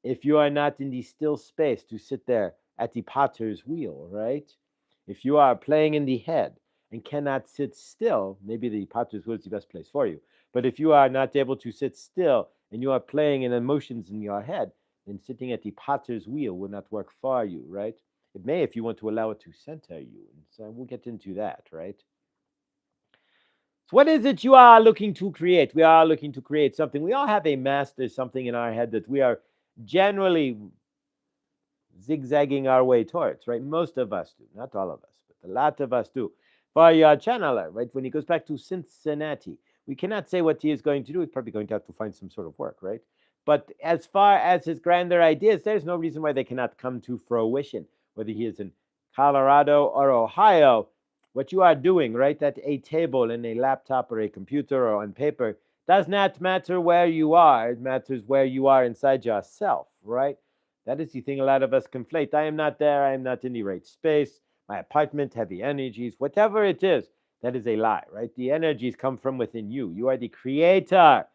if you are not in the still space to sit there at the potter's wheel, right? If you are playing in the head and cannot sit still, maybe the potter's wheel is the best place for you. But if you are not able to sit still and you are playing in emotions in your head, then sitting at the potter's wheel will not work for you, right? It may if you want to allow it to center you. And so we'll get into that, right? So what is it you are looking to create? We are looking to create something. We all have a master something in our head that we are generally zigzagging our way towards, right? Most of us do, not all of us, but a lot of us do. For your channeler, right, when he goes back to Cincinnati, we cannot say what he is going to do. He's probably going to have to find some sort of work, right? But as far as his grander ideas, there's no reason why they cannot come to fruition, whether he is in Colorado or Ohio. What you are doing, right, at a table, in a laptop or a computer or on paper, does not matter where you are. It matters where you are inside yourself, right? That is the thing a lot of us conflate. I am not there. I am not in the right space. My apartment, heavy energies, whatever it is, that is a lie, right? The energies come from within you. You are the creator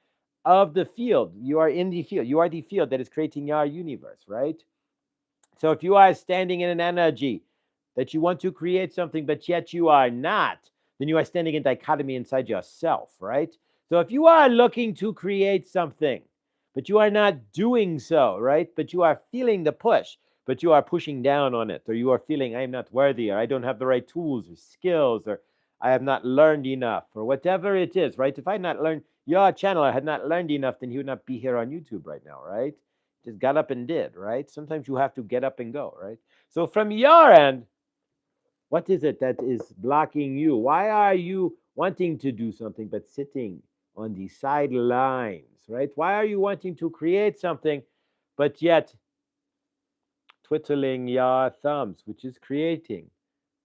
of the field. You are in the field. You are the field that is creating your universe, right? So if you are standing in an energy that you want to create something, but yet you are not, then you are standing in dichotomy inside yourself, right? So if you are looking to create something, but you are not doing so, right? But you are feeling the push, but you are pushing down on it, or you are feeling I am not worthy, or I don't have the right tools or skills, or I have not learned enough, or whatever it is, right? If I had not learned, your channeler had not learned enough, then he would not be here on YouTube right now, right? Just got up and did, right? Sometimes you have to get up and go, right? So from your end, what is it that is blocking you? Why are you wanting to do something but sitting on the sidelines, right? Why are you wanting to create something but yet twiddling your thumbs, which is creating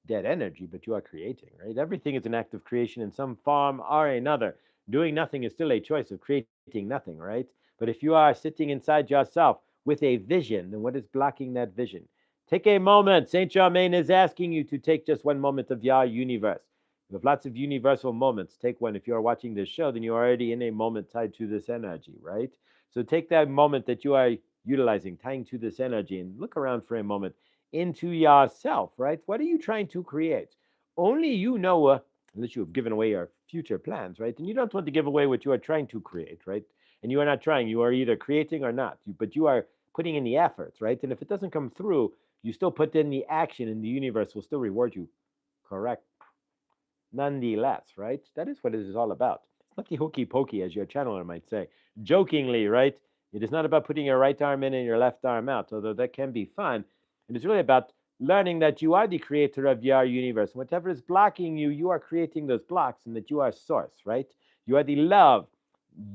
dead energy, but you are creating, right? Everything is an act of creation in some form or another. Doing nothing is still a choice of creating nothing, right? But if you are sitting inside yourself with a vision, then what is blocking that vision? Take a moment. Saint Germain is asking you to take just one moment of your universe. You have lots of universal moments. Take one. If you are watching this show, then you're already in a moment tied to this energy, right? So take that moment that you are utilizing, tying to this energy, and look around for a moment into yourself, right? What are you trying to create? Only you know, unless you have given away your future plans, right? And you don't want to give away what you are trying to create, right? And you are not trying. You are either creating or not. But you are putting in the efforts, right? And if it doesn't come through, you still put in the action, and the universe will still reward you. Correct. Nonetheless, right? That is what it is all about. It's not the hokey pokey, as your channeler might say, jokingly, right? It is not about putting your right arm in and your left arm out, although that can be fun. It is really about learning that you are the creator of your universe. Whatever is blocking you, you are creating those blocks, and that you are source, right? You are the love.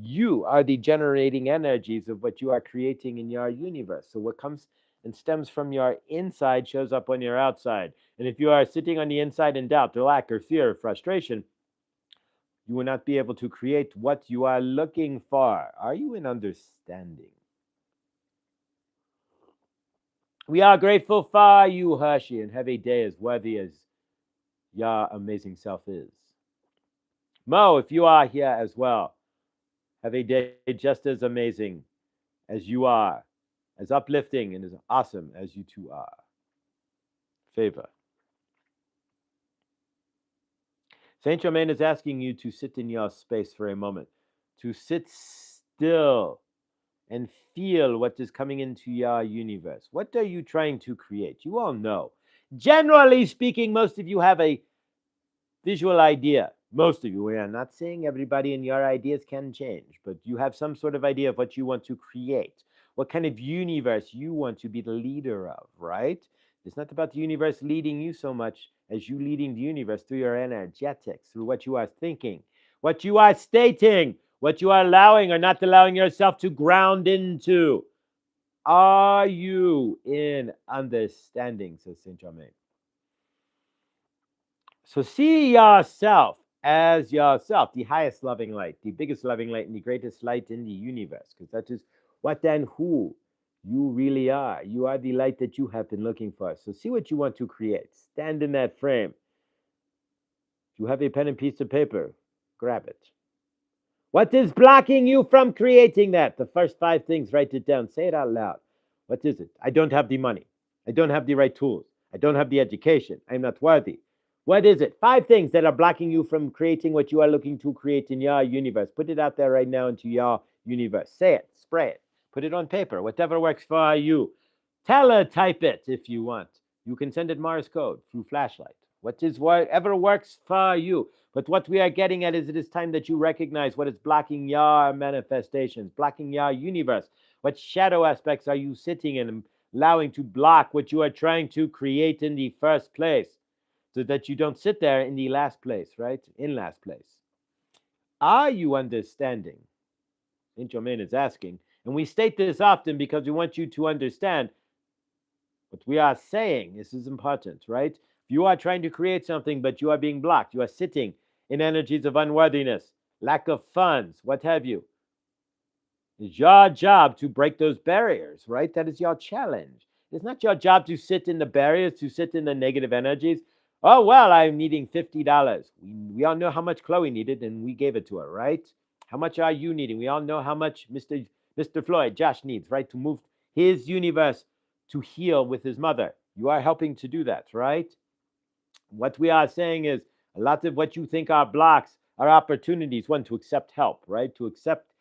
You are the generating energies of what you are creating in your universe. So what comes and stems from your inside shows up on your outside. And if you are sitting on the inside in doubt or lack or fear or frustration, you will not be able to create what you are looking for. Are you in understanding? We are grateful for you, Hershey, and have a day as worthy as your amazing self is. Mo, if you are here as well, Have a day just as amazing as you are, as uplifting and as awesome as you two are. Favor. Saint Germain is asking you to sit in your space for a moment, to sit still and feel what is coming into your universe. What are you trying to create? You all know. Generally speaking, most of you have a visual idea. Most of you, we are not saying everybody, and your ideas can change, but you have some sort of idea of what you want to create, what kind of universe you want to be the leader of, right? It's not about the universe leading you so much as you leading the universe through your energetics, through what you are thinking, what you are stating, what you are allowing or not allowing yourself to ground into. Are you in understanding, says Saint Germain? So see yourself as yourself, the highest loving light, the biggest loving light, and the greatest light in the universe, because that is what and who you really are. You are the light that you have been looking for. So see what you want to create. Stand in that frame. If you have a pen and piece of paper, grab it. What is blocking you from creating that? The first 5 things, write it down. Say it out loud. What is it? I don't have the money. I don't have the right tools. I don't have the education. I'm not worthy. What is it? 5 things that are blocking you from creating what you are looking to create in your universe. Put it out there right now into your universe. Say it, spray it, put it on paper, whatever works for you. Teletype it if you want. You can send it Morse code through flashlight. Whatever works for you. But what we are getting at is it is time that you recognize what is blocking your manifestations, blocking your universe. What shadow aspects are you sitting in and allowing to block what you are trying to create in the first place, so that you don't sit there in the last place, right? In last place. Are you understanding? Saint Germain is asking. And we state this often because we want you to understand what we are saying. This is important, right? If you are trying to create something, but you are being blocked, you are sitting in energies of unworthiness, lack of funds, what have you. It's your job to break those barriers, right? That is your challenge. It's not your job to sit in the barriers, to sit in the negative energies. Oh, well, I'm needing $50. We all know how much Chloe needed, and we gave it to her, right? How much are you needing? We all know how much Mr. Floyd, Josh, needs, right? To move his universe to heal with his mother. You are helping to do that, right? What we are saying is a lot of what you think are blocks are opportunities, one, to accept help, right? To accept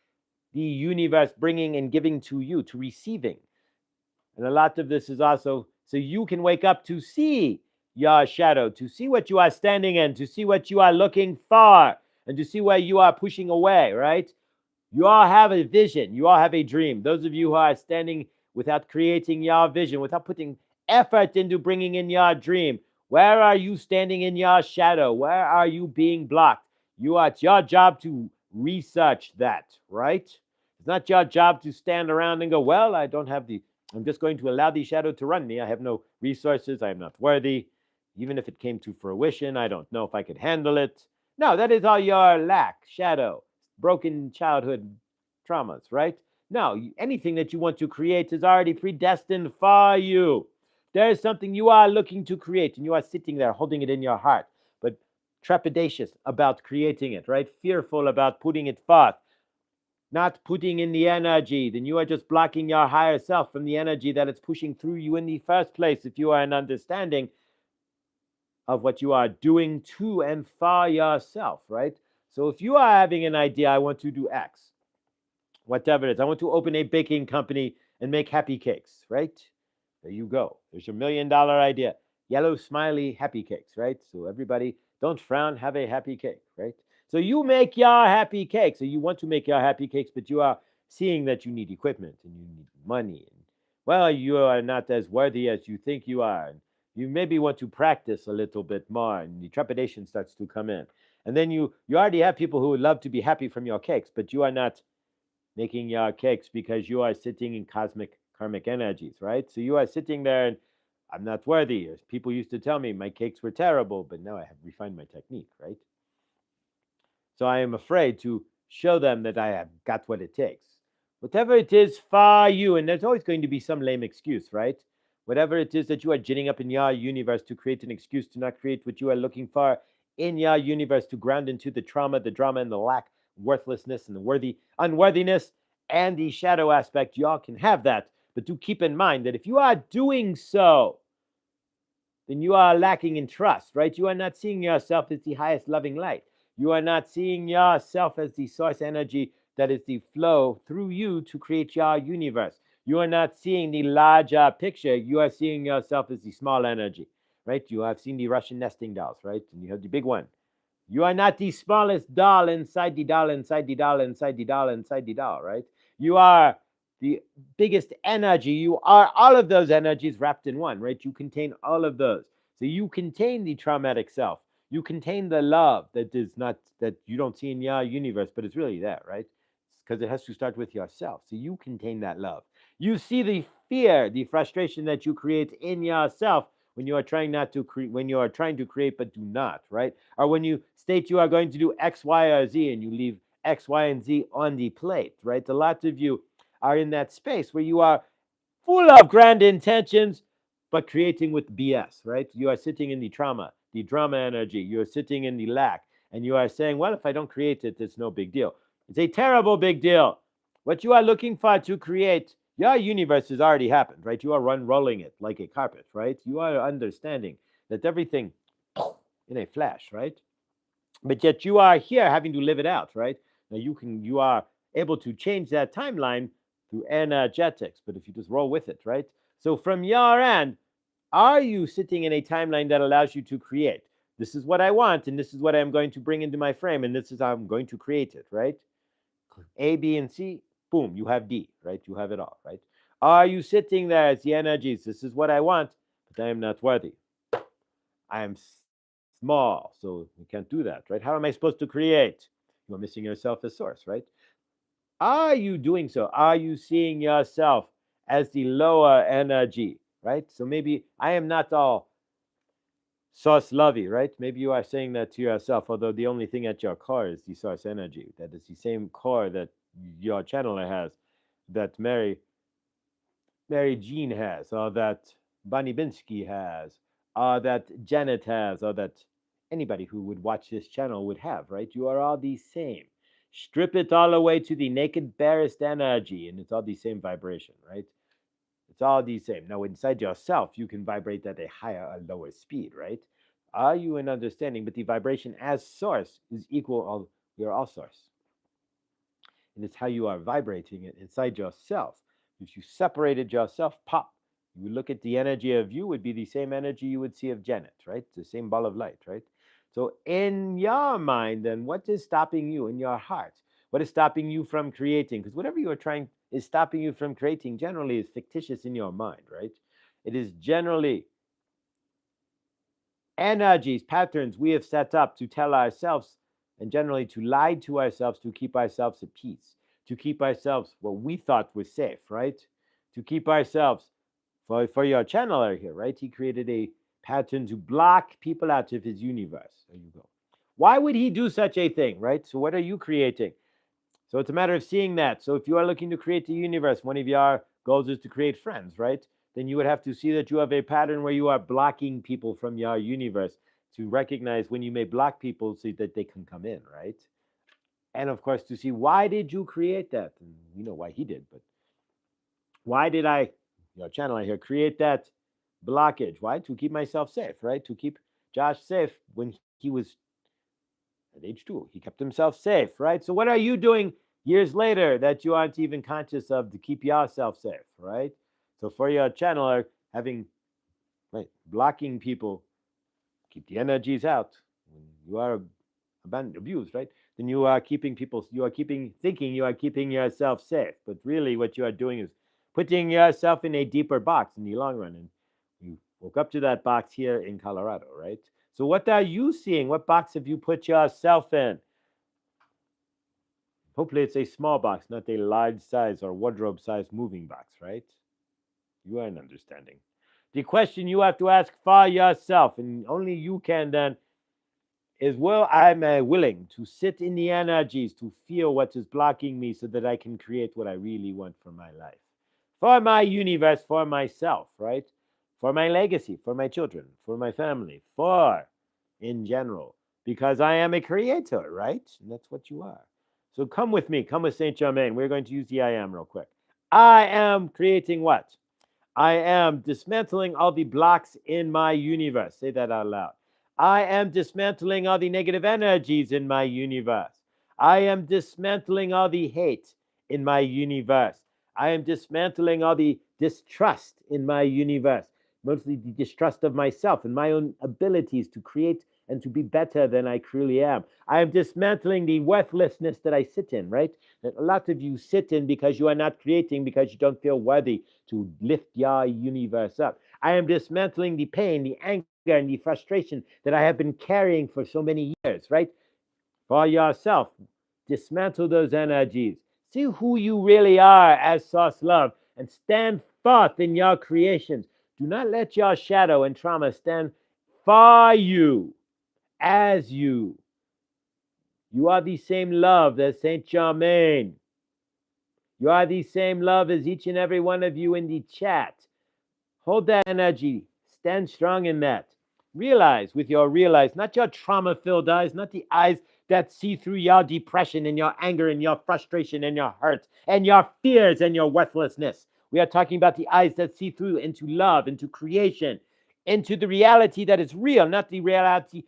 the universe bringing and giving to you, to receiving. And a lot of this is also so you can wake up to see your shadow, to see what you are standing in, to see what you are looking for, and to see where you are pushing away, right? You all have a vision. You all have a dream. Those of you who are standing without creating your vision, without putting effort into bringing in your dream, where are you standing in your shadow? Where are you being blocked? It's your job to research that, right? It's not your job to stand around and go, well, I'm just going to allow the shadow to run me. I have no resources. I am not worthy. Even if it came to fruition, I don't know if I could handle it. No, that is all your lack, shadow, broken childhood traumas, right? No, anything that you want to create is already predestined for you. There is something you are looking to create, and you are sitting there holding it in your heart, but trepidatious about creating it, right? Fearful about putting it forth, not putting in the energy. Then you are just blocking your higher self from the energy that it's pushing through you in the first place. If you are an understanding of what you are doing to and for yourself, right? So if you are having an idea, I want to do X, whatever it is, I want to open a baking company and make happy cakes, right? There you go. There's your $1 million idea. Yellow smiley happy cakes, right? So everybody, don't frown, have a happy cake, right? So you make your happy cakes. So you want to make your happy cakes, but you are seeing that you need equipment and you need money. And, well, you are not as worthy as you think you are. And you maybe want to practice a little bit more, and the trepidation starts to come in. And then you already have people who would love to be happy from your cakes, but you are not making your cakes because you are sitting in cosmic karmic energies, right? So you are sitting there and I'm not worthy. As people used to tell me my cakes were terrible, but now I have refined my technique, right? So I am afraid to show them that I have got what it takes. Whatever it is for you, and there's always going to be some lame excuse, right? Whatever it is that you are ginning up in your universe to create an excuse to not create what you are looking for in your universe, to ground into the trauma, the drama, and the lack, worthlessness and the unworthiness and the shadow aspect, y'all can have that. But do keep in mind that if you are doing so, then you are lacking in trust, right? You are not seeing yourself as the highest loving light. You are not seeing yourself as the source energy that is the flow through you to create your universe. You are not seeing the larger picture. You are seeing yourself as the small energy, right? You have seen the Russian nesting dolls, right? And you have the big one. You are not the smallest doll inside the doll, inside the doll, inside the doll, inside the doll, right? You are the biggest energy. You are all of those energies wrapped in one, right? You contain all of those. So you contain the traumatic self. You contain the love that is not, that you don't see in your universe, but it's really there, right? Because it has to start with yourself. So you contain that love. You see the fear, the frustration that you create in yourself when you are trying not to when you are trying to create but do not, right? Or when you state you are going to do X, Y, or Z and you leave X, Y, and Z on the plate, right? A lot of you are in that space where you are full of grand intentions, but creating with BS, right? You are sitting in the trauma, the drama energy. You are sitting in the lack, and you are saying, well, if I don't create it, it's no big deal. It's a terrible big deal. What you are looking for to create, your universe has already happened, right? You are unrolling it like a carpet, right? You are understanding that everything in a flash, right? But yet you are here having to live it out, right? Now you are able to change that timeline through energetics, but if you just roll with it, right? So from your end, are you sitting in a timeline that allows you to create? This is what I want, and this is what I'm going to bring into my frame, and this is how I'm going to create it, right? A, B, and C, boom, you have D, right? You have it all, right? Are you sitting there as the energies? This is what I want, but I am not worthy. I am small, so you can't do that, right? How am I supposed to create? You are missing yourself as source, right? Are you doing so? Are you seeing yourself as the lower energy, right? So maybe I am not all source lovey, right? Maybe you are saying that to yourself, although the only thing at your core is the source energy. That is the same core that your channeler has, that Mary Jean has, or that Bonnie Binsky has, or that Janet has, or that anybody who would watch this channel would have, right? You are all the same. Strip it all away to the naked, barest energy, and it's all the same vibration, right? It's all the same. Now, inside yourself, you can vibrate at a higher or lower speed, right? Are you in understanding? But the vibration as source is equal, you're all source. And it's how you are vibrating it inside yourself. If you separated yourself, pop, you look at the energy of you would be the same energy you would see of Janet, right? The same ball of light, right? So in your mind, then what is stopping you in your heart? What is stopping you from creating? Because whatever you are trying is stopping you from creating generally is fictitious in your mind, right? It is generally energies, patterns we have set up to tell ourselves and generally to lie to ourselves to keep ourselves at peace, to keep ourselves what we thought was safe, right? To keep ourselves, for your channeler here, right? He created a pattern to block people out of his universe. There you go. Why would he do such a thing, right? So what are you creating? So it's a matter of seeing that. So if you are looking to create the universe, one of your goals is to create friends, right? Then you would have to see that you have a pattern where you are blocking people from your universe to recognize when you may block people so that they can come in, right? And of course, to see why did you create that? And we know why he did, but why did I, your channel here, create that blockage? Why? To keep myself safe, right? To keep Josh safe when he was at age 2. He kept himself safe, right? So what are you doing years later that you aren't even conscious of to keep yourself safe, right? So for your channeler, having, right, blocking people, keep the energies out. When you are abandoned, abused, right? Then you are keeping people, you are thinking you are keeping yourself safe. But really what you are doing is putting yourself in a deeper box in the long run. And you woke up to that box here in Colorado, right? So what are you seeing? What box have you put yourself in? Hopefully it's a small box, not a large size or wardrobe size moving box, right? You are an understanding. The question you have to ask for yourself, and only you can then, is will I am willing to sit in the energies to feel what is blocking me so that I can create what I really want for my life, for my universe, for myself, right? For my legacy, for my children, for my family, for in general, because I am a creator, right? And that's what you are. So come with me, come with Saint Germain. We're going to use the I am real quick. I am creating what? I am dismantling all the blocks in my universe. Say that out loud. I am dismantling all the negative energies in my universe. I am dismantling all the hate in my universe. I am dismantling all the distrust in my universe, mostly the distrust of myself and my own abilities to create and to be better than I truly am. I am dismantling the worthlessness that I sit in, right? That a lot of you sit in because you are not creating, because you don't feel worthy to lift your universe up. I am dismantling the pain, the anger, and the frustration that I have been carrying for so many years, right? For yourself, dismantle those energies. See who you really are as source love and stand forth in your creations. Do not let your shadow and trauma stand for you as you. You are the same love as Saint Germain. You are the same love as each and every one of you in the chat. Hold that energy. Stand strong in that. Realize with your realize, not your trauma filled eyes, not the eyes that see through your depression and your anger and your frustration and your hurt and your fears and your worthlessness. We are talking about the eyes that see through into love, into creation, into the reality that is real, not the reality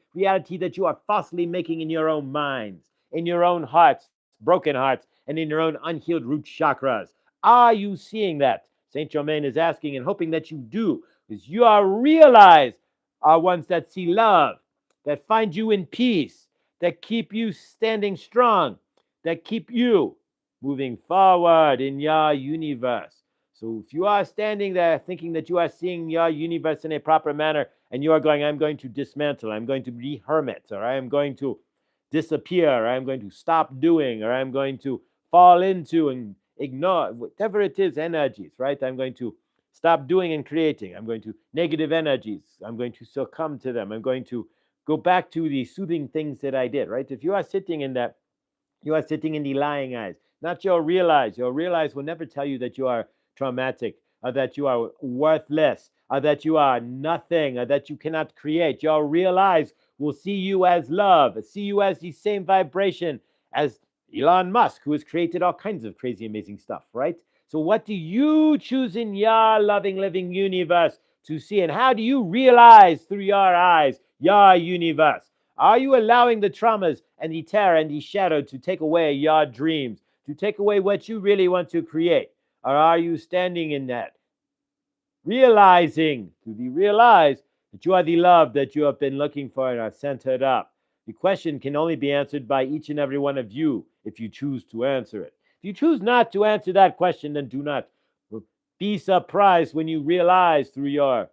that you are falsely making in your own minds, in your own hearts, broken hearts, and in your own unhealed root chakras. Are you seeing that? Saint Germain is asking and hoping that you do, because you are realized are ones that see love, that find you in peace, that keep you standing strong, that keep you moving forward in your universe. So if you are standing there thinking that you are seeing your universe in a proper manner and you are going, I'm going to dismantle, I'm going to be hermit, or I am going to disappear, or I'm going to stop doing, or I'm going to fall into and ignore, whatever it is, energies, right? I'm going to stop doing and creating. I'm going to negative energies. I'm going to succumb to them. I'm going to go back to the soothing things that I did, right? If you are sitting in that, you are sitting in the lying eyes, not your real eyes. Your real eyes will never tell you that you are traumatic, or that you are worthless, or that you are nothing, or that you cannot create. Your real eyes will see you as love, see you as the same vibration as Elon Musk, who has created all kinds of crazy, amazing stuff, right? So, what do you choose in your loving, living universe to see? And how do you realize through your eyes your universe? Are you allowing the traumas and the terror and the shadow to take away your dreams, to take away what you really want to create? Or are you standing in that, realizing, realize that you are the love that you have been looking for and are centered up? The question can only be answered by each and every one of you if you choose to answer it. If you choose not to answer that question, then do not be surprised when you realize through your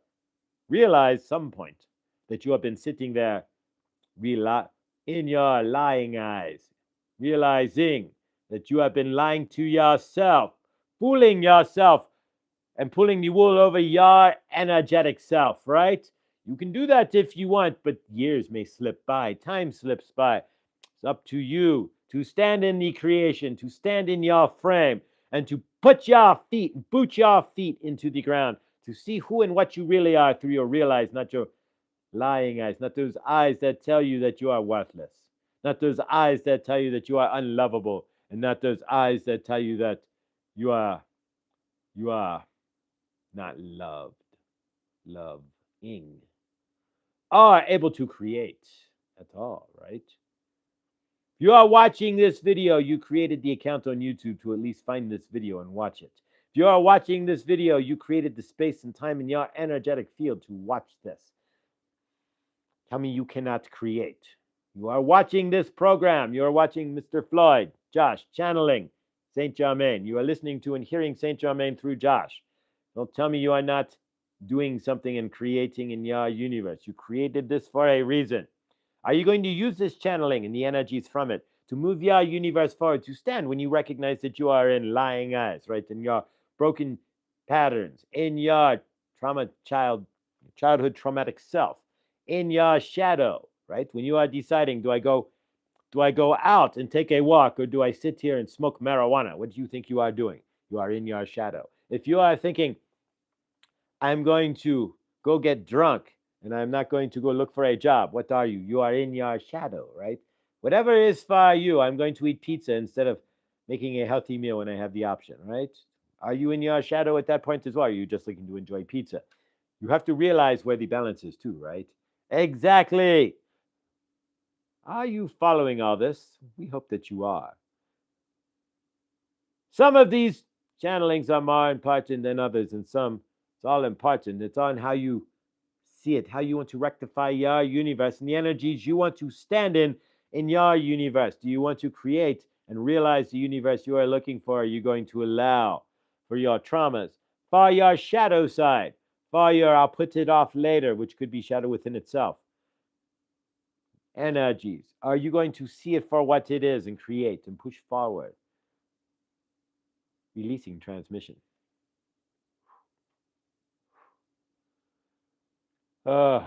realize some point that you have been sitting there in your lying eyes, realizing that you have been lying to yourself, fooling yourself, and pulling the wool over your energetic self, right? You can do that if you want, but years may slip by, time slips by. It's up to you to stand in the creation, to stand in your frame, and to put your feet, boot your feet into the ground, to see who and what you really are through your realize, not your lying eyes, not those eyes that tell you that you are worthless, not those eyes that tell you that you are unlovable, and not those eyes that tell you that you are not loved, loving, are able to create at all, right? If you are watching this video, you created the account on YouTube to at least find this video and watch it. If you are watching this video, you created the space and time in your energetic field to watch this. Tell me you cannot create. You are watching this program. You are watching Mr. Floyd, Josh, channeling Saint Germain. You are listening to and hearing Saint Germain through Josh. Don't tell me you are not doing something and creating in your universe. You created this for a reason. Are you going to use this channeling and the energies from it to move your universe forward, to stand when you recognize that you are in lying eyes, right? In your broken patterns, in your childhood traumatic self, in your shadow, right? When you are deciding, do I go out and take a walk, or do I sit here and smoke marijuana? What do you think you are doing? You are in your shadow. If you are thinking, I'm going to go get drunk and I'm not going to go look for a job, what are you? You are in your shadow, right? Whatever is for you, I'm going to eat pizza instead of making a healthy meal when I have the option, right? Are you in your shadow at that point as well? Or are you just looking to enjoy pizza? You have to realize where the balance is too, right? Exactly. Are you following all this? We hope that you are. Some of these channelings are more important than others, and some it's all important. It's on how you see it, how you want to rectify your universe and the energies you want to stand in your universe. Do you want to create and realize the universe you are looking for? Are you going to allow for your traumas, for your shadow side, for your I'll put it off later, which could be shadow within itself? Energies. Are you going to see it for what it is and create and push forward? Releasing transmission. Uh,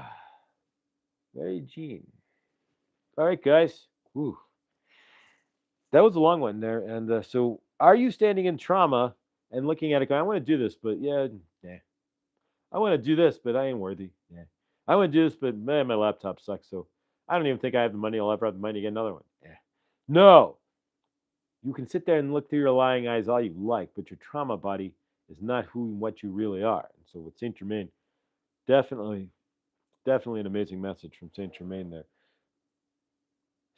very Gene. All right, guys. Whew. That was a long one there. And so, are you standing in trauma and looking at it going, I want to do this, but yeah, I want to do this, but I ain't worthy. Yeah. I want to do this, but man, my laptop sucks. So, I don't even think I have the money. I'll ever have the money to get another one. Yeah. No. You can sit there and look through your lying eyes all you like, but your trauma body is not who and what you really are. And so, with Saint Germain, definitely, definitely an amazing message from Saint Germain there.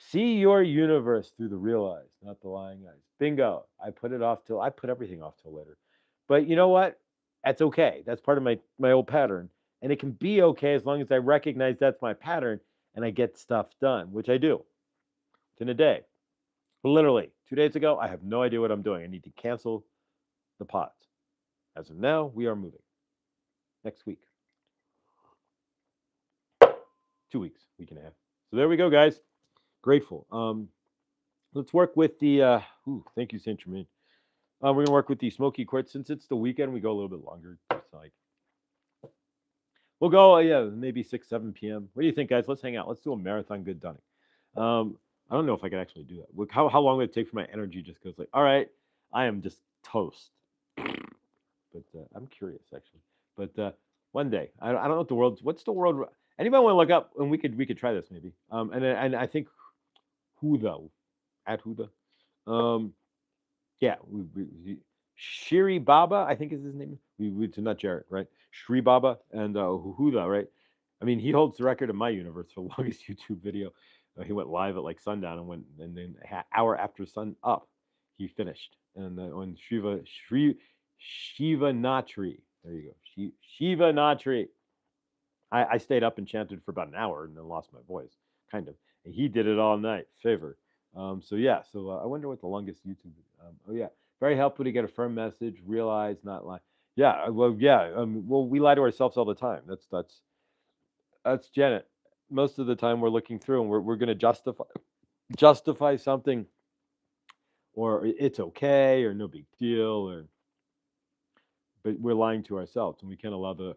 See your universe through the real eyes, not the lying eyes. Bingo. I put everything off till later. But you know what? That's okay. That's part of my old pattern. And it can be okay as long as I recognize that's my pattern and I get stuff done, which I do within a day. Literally, 2 days ago, I have no idea what I'm doing. I need to cancel the pods. As of now, we are moving. Next week. 2 weeks, week and a half. So there we go, guys. Grateful. Let's work with the. Thank you, Saint Germain. We're gonna work with the smoky quartz since it's the weekend. We go a little bit longer. It's like we'll go, yeah, maybe 6, 7 p.m. What do you think, guys? Let's hang out. Let's do a marathon good dunning. I don't know if I could actually do that. How long would it take for my energy just goes like, all right, I am just toast. But I'm curious actually. But one day, I don't know what the world. What's the world? Anybody want to look up? And we could try this maybe. And I think Huda at Huda. Yeah, Shiri Baba, I think is his name. It's not Jared, right? Shri Baba and Huda, right? I mean, he holds the record in my universe for the longest YouTube video. He went live at like sundown and then hour after sun up, he finished. And on Shiva Natri, there you go, Shiva Natri. I stayed up and chanted for about an hour and then lost my voice, kind of. And he did it all night, favor. So yeah, so I wonder what the longest YouTube. Oh yeah, very helpful to get a firm message, realize, not lie. Yeah, well, yeah. Well, we lie to ourselves all the time. That's Janet. Most of the time, we're looking through and we're going to justify something, or it's okay, or no big deal, or but we're lying to ourselves, and we can't allow to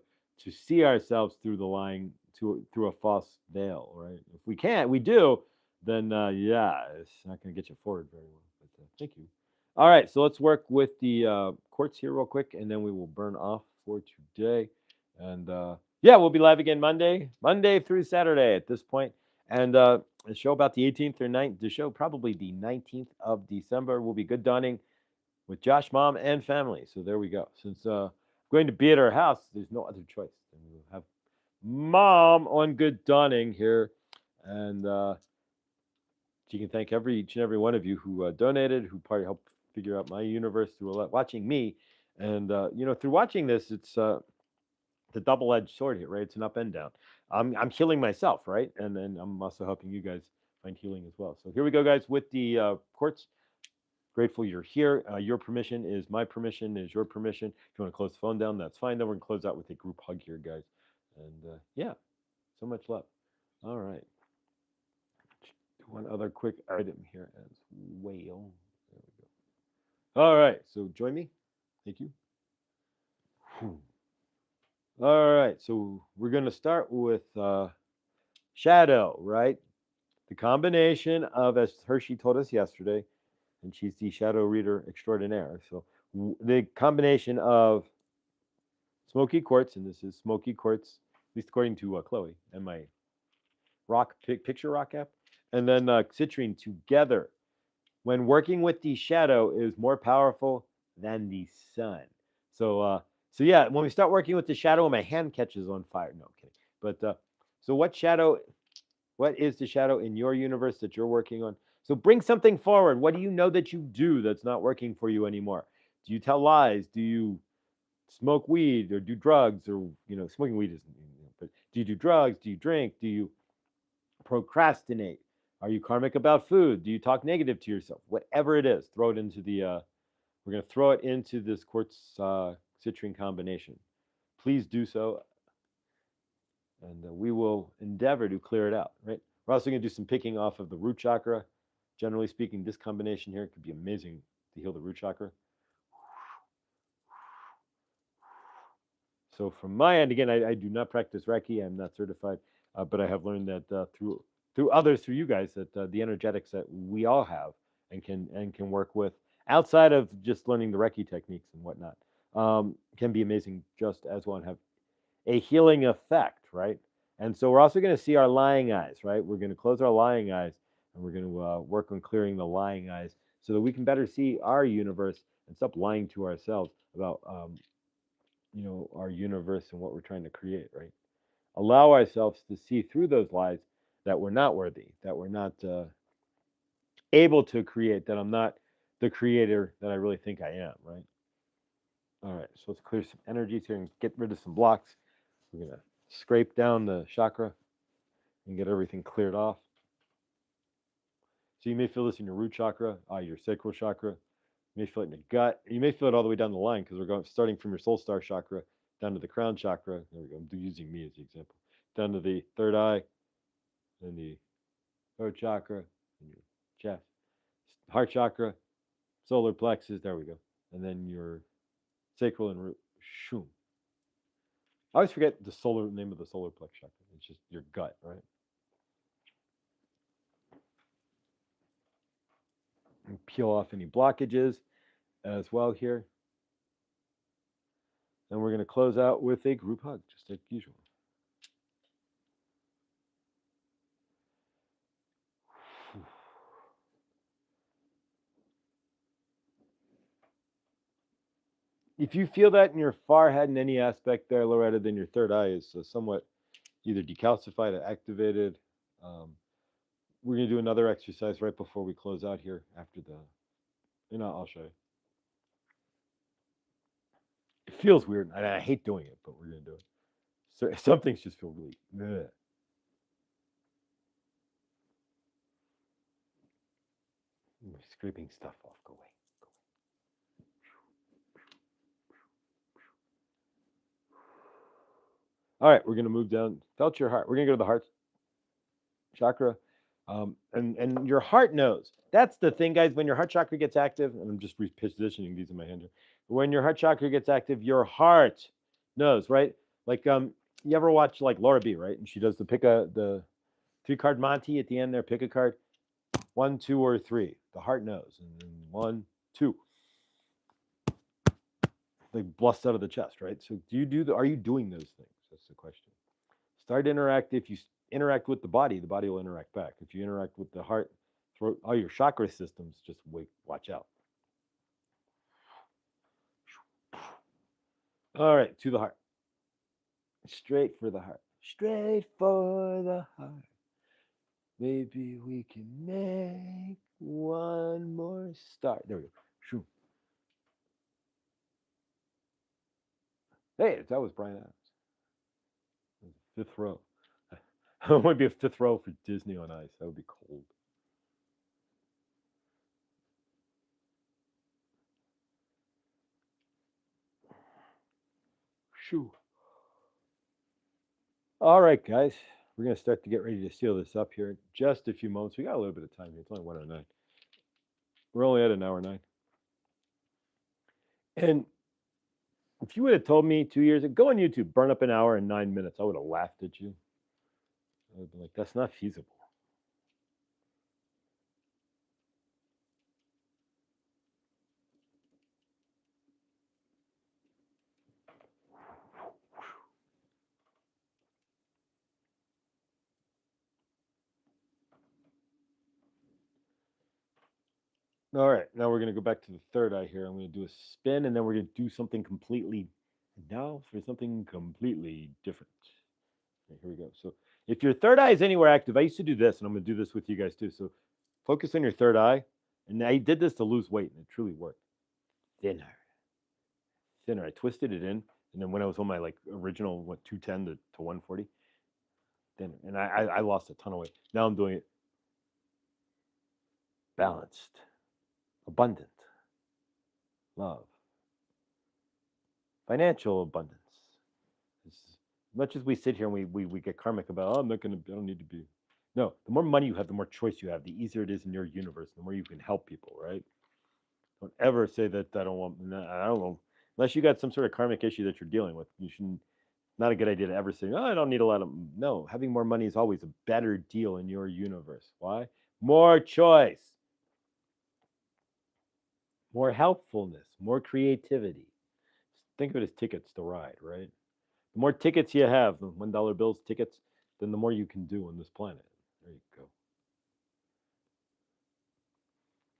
see ourselves through the lying through a false veil, right? If we can't, we do, then yeah, it's not going to get you forward very well. But thank you. All right, so let's work with the quartz here real quick, and then we will burn off for today. And yeah, we'll be live again Monday through Saturday at this point. And the show about the 18th or 9th, the show probably the 19th of December will be good dawning with Josh, mom, and family. So there we go. Since going to be at our house, there's no other choice. And we'll have mom on good dawning here. And she can thank each and every one of you who donated, who probably helped figure out my universe through watching me. And, through watching this, it's the double-edged sword here, right? It's an up and down. I'm healing myself, right? And then I'm also helping you guys find healing as well. So here we go, guys, with the quartz. Grateful you're here. Your permission is my permission, is your permission. If you want to close the phone down, that's fine. Then we're going to close out with a group hug here, guys. And yeah, so much love. All right. One other quick item here as well. There we go. All right. So join me. Thank you. All right. So we're going to start with shadow, right? The combination of, as Hershey told us yesterday, and she's the shadow reader extraordinaire. So the combination of smoky quartz, and this is smoky quartz, at least according to Chloe and my picture rock app. and then citrine together, when working with the shadow, is more powerful than the sun. So yeah, when we start working with the shadow, my hand catches on fire. No, I'm kidding. But so what is the shadow in your universe that you're working on? So bring something forward. What do you know that you do that's not working for you anymore? Do you tell lies? Do you smoke weed or do drugs? Or smoking weed isn't. But do you do drugs? Do you drink? Do you procrastinate? Are you karmic about food? Do you talk negative to yourself? Whatever it is, throw it into the. We're going to throw it into this quartz citrine combination. Please do so, and we will endeavor to clear it out. Right. We're also going to do some picking off of the root chakra. Generally speaking, this combination here could be amazing to heal the root chakra. So from my end, again, I do not practice Reiki. I'm not certified, but I have learned that through others, through you guys, that the energetics that we all have and can work with outside of just learning the Reiki techniques and whatnot can be amazing just as well and have a healing effect, right? And so we're also going to see our lying eyes, right? We're going to close our lying eyes and we're going to work on clearing the lying eyes so that we can better see our universe and stop lying to ourselves about our universe and what we're trying to create, right? Allow ourselves to see through those lies that we're not worthy, that we're not able to create, that I'm not the creator that I really think I am, right? All right, so let's clear some energies here and get rid of some blocks. We're going to scrape down the chakra and get everything cleared off. So you may feel this in your root chakra, your sacral chakra. You may feel it in your gut. You may feel it all the way down the line because we're starting from your soul star chakra down to the crown chakra. There we go. I'm using me as the example. Down to the third eye, then the throat chakra, and your chest, heart chakra, solar plexus. There we go. And then your sacral and root. Shoom. I always forget the name of the solar plex chakra. It's just your gut, right? And peel off any blockages as well here. And we're going to close out with a group hug, just like usual. If you feel that in your forehead in any aspect there, Loretta, then your third eye is somewhat either decalcified or activated. We're going to do another exercise right before we close out here after I'll show you. It feels weird. I hate doing it, but we're going to do it. So some things just feel really bleh. Scraping stuff off. Go away. All right, we're going to move down. Felt your heart. We're going to go to the heart chakra. And your heart knows. That's the thing, guys. When your heart chakra gets active, and I'm just repositioning these in my hand here. When your heart chakra gets active, your heart knows, right? Like you ever watch like Laura B, right? And she does the 3-card Monty at the end there. Pick a card, 1, 2, or 3. The heart knows, and then 1, 2. They bust out of the chest, right? So are you doing those things? That's the question. Start interact. If you interact with the body will interact back. If you interact with the heart, throat, all your chakra systems, just watch out. All right, to the heart. Straight for the heart. Straight for the heart. Maybe we can make one more start. There we go. Shoo. Hey, that was Brian Adams. Fifth row. It might be a fifth row for Disney on Ice. That would be cold. Shoo. All right, guys. We're going to start to get ready to seal this up here in just a few moments. We got a little bit of time here. It's only 1:09. We're only at 1:09. And if you would have told me 2 years ago, go on YouTube, burn up an hour in 9 minutes, I would have laughed at you. I would have been like, that's not feasible. All right, now we're going to go back to the third eye here. I'm going to do a spin, and then we're going to do something completely, now for something completely different. Okay, here we go. So if your third eye is anywhere active, I used to do this, and I'm going to do this with you guys too. So focus on your third eye. And I did this to lose weight, and it truly worked. Thinner, thinner. I twisted it in, and then when I was on my like original 210 to 140, thinner, and I lost a ton of weight. Now I'm doing it balanced, abundant, love, financial abundance. As much as we sit here and we get karmic about, oh, I'm not gonna, I don't need to be. No, the more money you have, the more choice you have, the easier it is in your universe, the more you can help people, right? Don't ever say that I don't want, I don't know, unless you got some sort of karmic issue that you're dealing with. You shouldn't. Not a good idea to ever say, oh, I don't need a lot of. No, having more money is always a better deal in your universe. Why? More choice, more helpfulness, more creativity. Think of it as tickets to ride, right? The more tickets you have, the $1 bills, tickets, then the more you can do on this planet. There you go.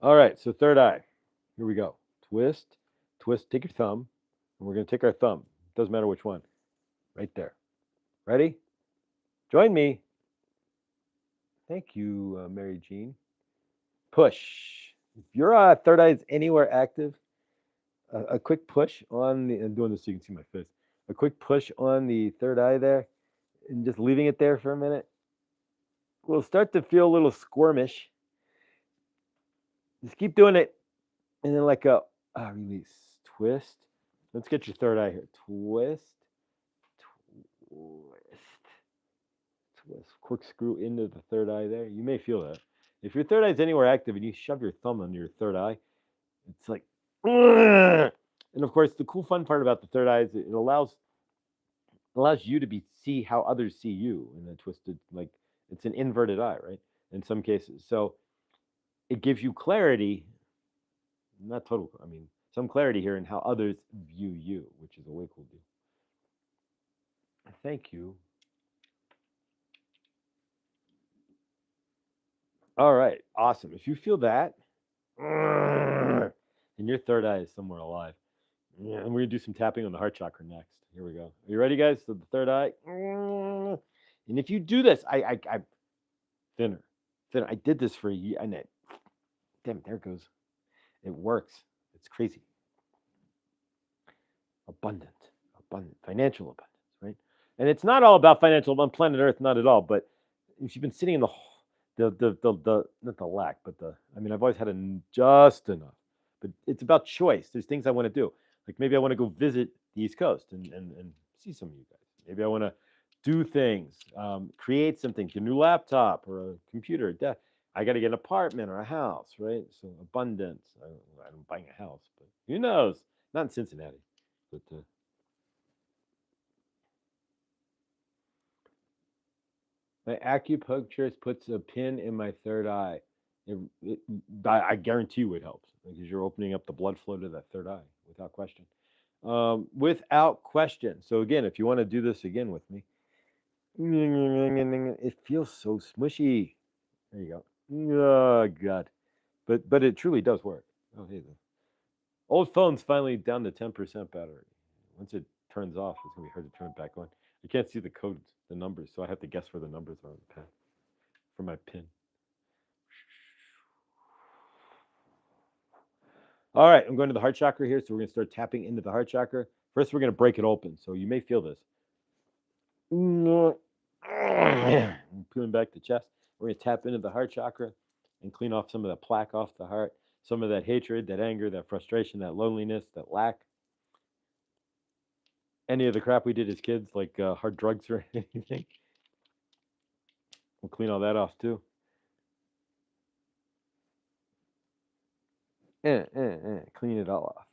All right, so third eye. Here we go. Twist, twist, take your thumb, and we're going to take our thumb. Doesn't matter which one. Right there. Ready? Join me. Thank you, Mary Jean. Push. If your third eye is anywhere active, a quick push on the, I'm doing this so you can see my face, a quick push on the third eye there, and just leaving it there for a minute, we'll start to feel a little squirmish. Just keep doing it, and then let go. Release. Twist. Let's get your third eye here. Twist. Twist. Twist. Corkscrew into the third eye there. You may feel that. If your third eye is anywhere active and you shove your thumb under your third eye, it's like, ugh! And of course, the cool, fun part about the third eye is it allows you to see how others see you in a twisted, like it's an inverted eye, right? In some cases, so it gives you clarity, not total. I mean, some clarity here in how others view you, which is a way cool deal. Thank you. All right, awesome. If you feel that, and your third eye is somewhere alive, yeah, and we're gonna do some tapping on the heart chakra next. Here we go. Are you ready, guys? So the third eye, and if you do this, I thinner, thinner. I did this for a year, and damn it, there it goes. It works. It's crazy. Abundant, abundant, financial abundance, right? And it's not all about financial on planet Earth, not at all. But if you've been sitting in the not the lack, but the, I mean, I've always had just enough. But it's about choice. There's things I want to do. Like maybe I want to go visit the East Coast and see some of you guys. Maybe I want to do things, create something, get a new laptop or a computer. I got to get an apartment or a house, right? So abundance. I'm buying a house, but who knows? Not in Cincinnati, but my acupuncturist puts a pin in my third eye. I guarantee you it helps because you're opening up the blood flow to that third eye without question. Without question. So again, if you want to do this again with me, it feels so smushy. There you go. Oh God, but it truly does work. Oh hey, the old phone's finally down to 10% battery. Once it turns off, it's gonna be hard to turn it back on. You can't see the codes, the numbers, so I have to guess where the numbers are on the pen for my pin. All right, I'm going to the heart chakra here, so we're going to start tapping into the heart chakra. First, we're going to break it open, so you may feel this. Pulling back the chest. We're going to tap into the heart chakra and clean off some of the plaque off the heart, some of that hatred, that anger, that frustration, that loneliness, that lack. Any of the crap we did as kids, like hard drugs or anything. We'll clean all that off too. Clean it all off.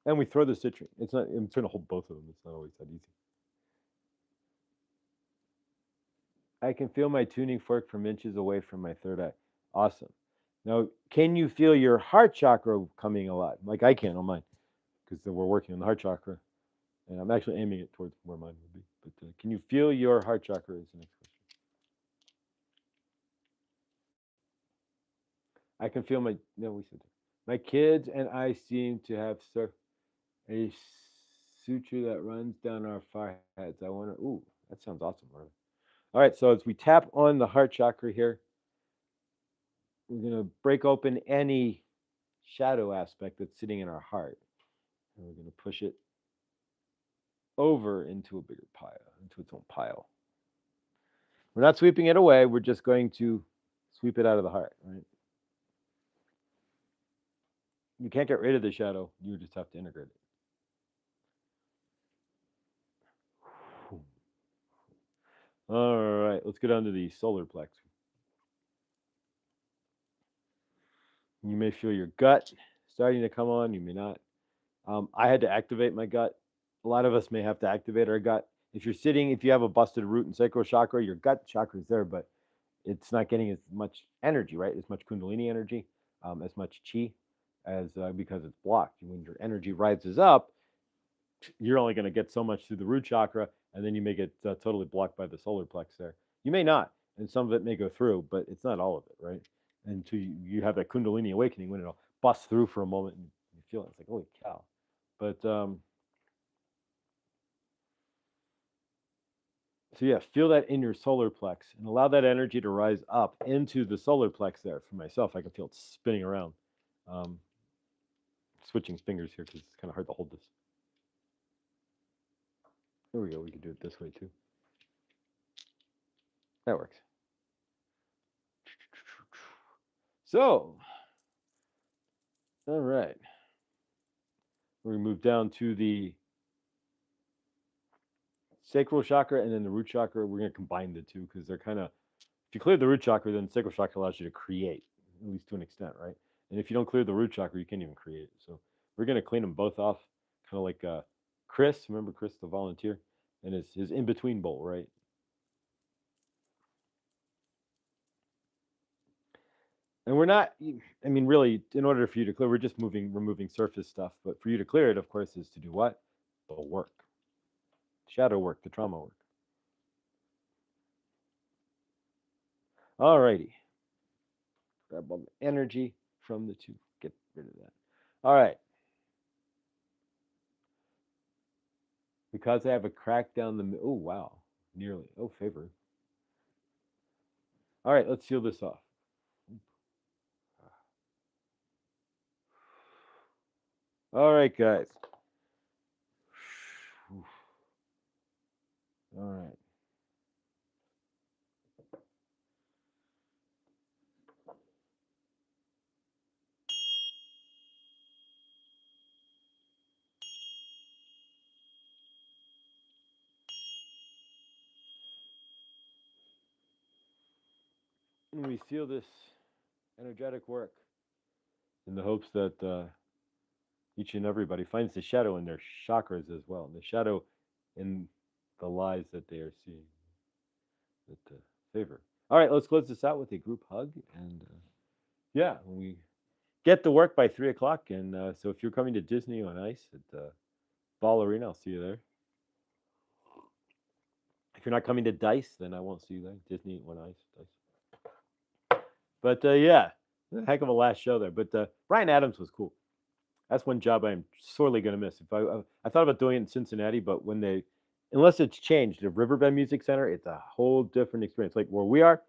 And we throw the citrine. It's not. I'm trying to hold both of them. It's not always that easy. I can feel my tuning fork from inches away from my third eye. Awesome. Now, can you feel your heart chakra coming alive? Like I can on mine, because we're working on the heart chakra, and I'm actually aiming it towards where mine would be. But can you feel your heart chakra? Is the next question. I can feel my no. We said my kids and I seem to have a suture that runs down our foreheads. I wonder. Ooh, that sounds awesome. Marvin. All right, so as we tap on the heart chakra here, we're gonna break open any shadow aspect that's sitting in our heart, and we're gonna push it over into a bigger pile, into its own pile. We're not sweeping it away. We're just going to sweep it out of the heart, right? You can't get rid of the shadow. You just have to integrate it. All right, let's go down to the solar plex. You may feel your gut starting to come on. You may not. I had to activate my gut. A lot of us may have to activate our gut. If you're sitting, if you have a busted root and sacral chakra, your gut chakra is there, but it's not getting as much energy, right? As much Kundalini energy, as much chi, as because it's blocked. When your energy rises up, you're only going to get so much through the root chakra, and then you may get totally blocked by the solar plex there. You may not, and some of it may go through, but it's not all of it, right? Until you have that Kundalini awakening when it'll bust through for a moment and you feel it. It's like, holy cow. But so yeah, feel that in your solar plex and allow that energy to rise up into the solar plex there. For myself, I can feel it spinning around. Um, Switching fingers here because it's kind of hard to hold this. There we go. We can do it this way too. That works. So, all right. We're going to move down to the sacral chakra and then the root chakra. We're going to combine the two because they're kind of, if you clear the root chakra, then the sacral chakra allows you to create, at least to an extent, right? And if you don't clear the root chakra, you can't even create. So we're going to clean them both off, kind of like Chris. Remember Chris, the volunteer, and his in between bowl, right? And we're not, I mean, really, in order for you to clear, we're just removing surface stuff. But for you to clear it, of course, is to do what? The work, shadow work, the trauma work. All righty. Grab all the energy from the two. Get rid of that. All right. Because I have a crack down the middle. Oh, wow. Nearly. Oh, favor. All right, let's seal this off. All right, guys. All right. And we seal this energetic work in the hopes that each and everybody finds the shadow in their chakras as well, and the shadow in the lies that they are seeing that favor. All right, let's close this out with a group hug. And yeah, when we get to work by 3 o'clock. And so if you're coming to Disney on Ice at Ball Arena, I'll see you there. If you're not coming to Dice, then I won't see you there. Disney on Ice, Dice. But yeah, a heck of a last show there. But Brian Adams was cool. That's one job I'm sorely going to miss. If I thought about doing it in Cincinnati, but when they, unless it's changed, the Riverbend Music Center, it's a whole different experience. Like where we are,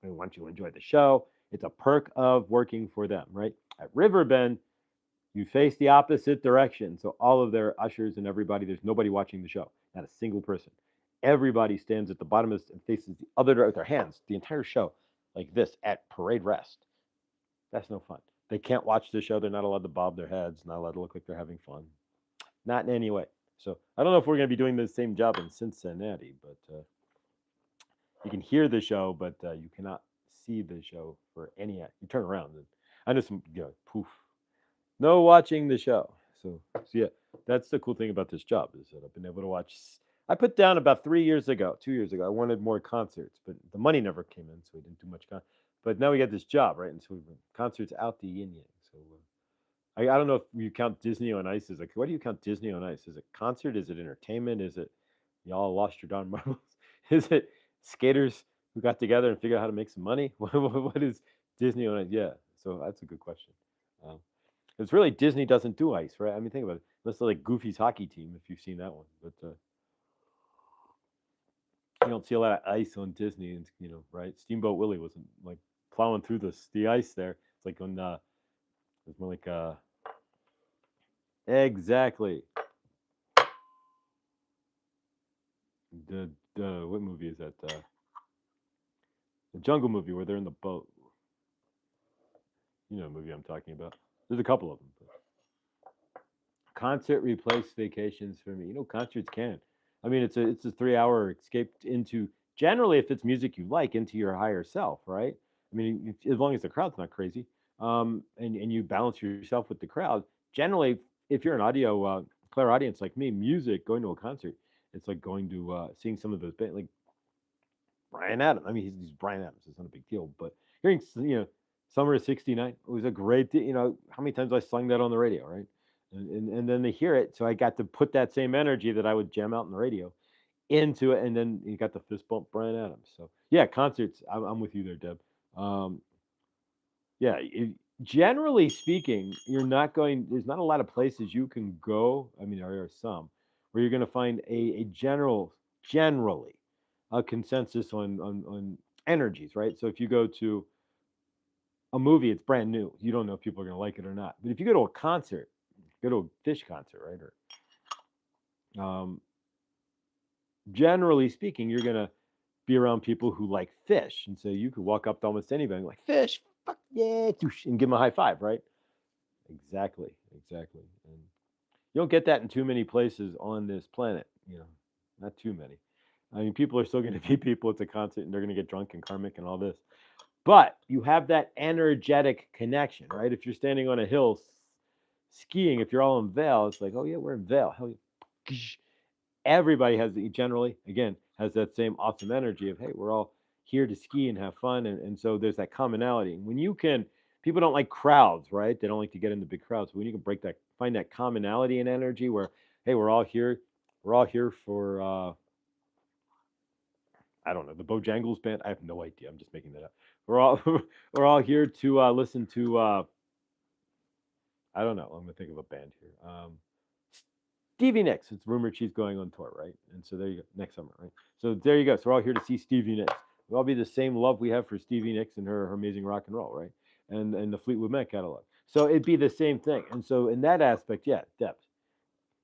we want you to enjoy the show. It's a perk of working for them, right? At Riverbend, you face the opposite direction. So all of their ushers and everybody, there's nobody watching the show, not a single person. Everybody stands at the bottom of this and faces the other direction with their hands the entire show, like this at parade rest. That's no fun. They can't watch the show. They're not allowed to bob their heads, not allowed to look like they're having fun. Not in any way. So I don't know if we're going to be doing the same job in Cincinnati, but you can hear the show, but you cannot see the show for any. You turn around and I just poof. No watching the show. So yeah, that's the cool thing about this job is that I've been able to watch. I put down about 2 years ago. I wanted more concerts, but the money never came in, so we didn't do much. But now we got this job, right? And so concerts out the yin yang. So I don't know if you count Disney on Ice as what do you count Disney on Ice? Is it concert? Is it entertainment? Is it y'all lost your darn marbles? Is it skaters who got together and figured out how to make some money? What is Disney on Ice? Yeah. So that's a good question. Um, it's really Disney doesn't do ice, right? I mean, think about it. That's like Goofy's hockey team, if you've seen that one. But you don't see a lot of ice on Disney, and right? Steamboat Willie wasn't like plowing through the ice there. It's like on it's more like exactly the what movie is that? The Jungle movie where they're in the boat. You know the movie I'm talking about. There's a couple of them. But concert replaced vacations for me. Concerts can. I mean, it's a 3 hour escape into generally if it's music you like into your higher self, right? I mean, as long as the crowd's not crazy, and you balance yourself with the crowd. Generally, if you're an audio clair audience like me, music going to a concert, it's like going to seeing some of those like Brian Adams. I mean, he's Brian Adams. It's not a big deal, but hearing Summer of '69 it was a great. How many times I sung that on the radio, right? And then they hear it, so I got to put that same energy that I would jam out on the radio into it, and then you got the fist bump Brian Adams. So yeah, concerts. I'm with you there, Deb. Um, yeah, generally speaking, you're not going. There's not a lot of places you can go. I mean, there are some where you're going to find a generally a consensus on energies, right? So if you go to a movie, it's brand new. You don't know if people are going to like it or not. But if you go to a concert, go to a Fish concert, right? Or generally speaking, you're going to be around people who like fish, and so you could walk up to almost anybody and like fish, fuck yeah, and give them a high five, right? Exactly, exactly. And you don't get that in too many places on this planet, not too many. I mean, people are still going to be people at the concert and they're going to get drunk and karmic and all this. But you have that energetic connection, right? If you're standing on a hill skiing, if you're all in Vail, it's like, oh yeah, we're in Vail. Hell yeah. Everybody generally, again, has that same awesome energy of, hey, we're all here to ski and have fun. And so there's that commonality. And when you can, people don't like crowds, right? They don't like to get into big crowds. When you can find that commonality and energy where, hey, we're all here for, I don't know, the Bojangles band. I have no idea. I'm just making that up. We're all we're all here to listen to. I don't know. I'm gonna think of a band here. Stevie Nicks. It's rumored she's going on tour, right? And so there you go, next summer, right? So there you go. So we're all here to see Stevie Nicks. We'll all be the same love we have for Stevie Nicks and her amazing rock and roll, right? And the Fleetwood Mac catalog. So it'd be the same thing. And so in that aspect, yeah, depth.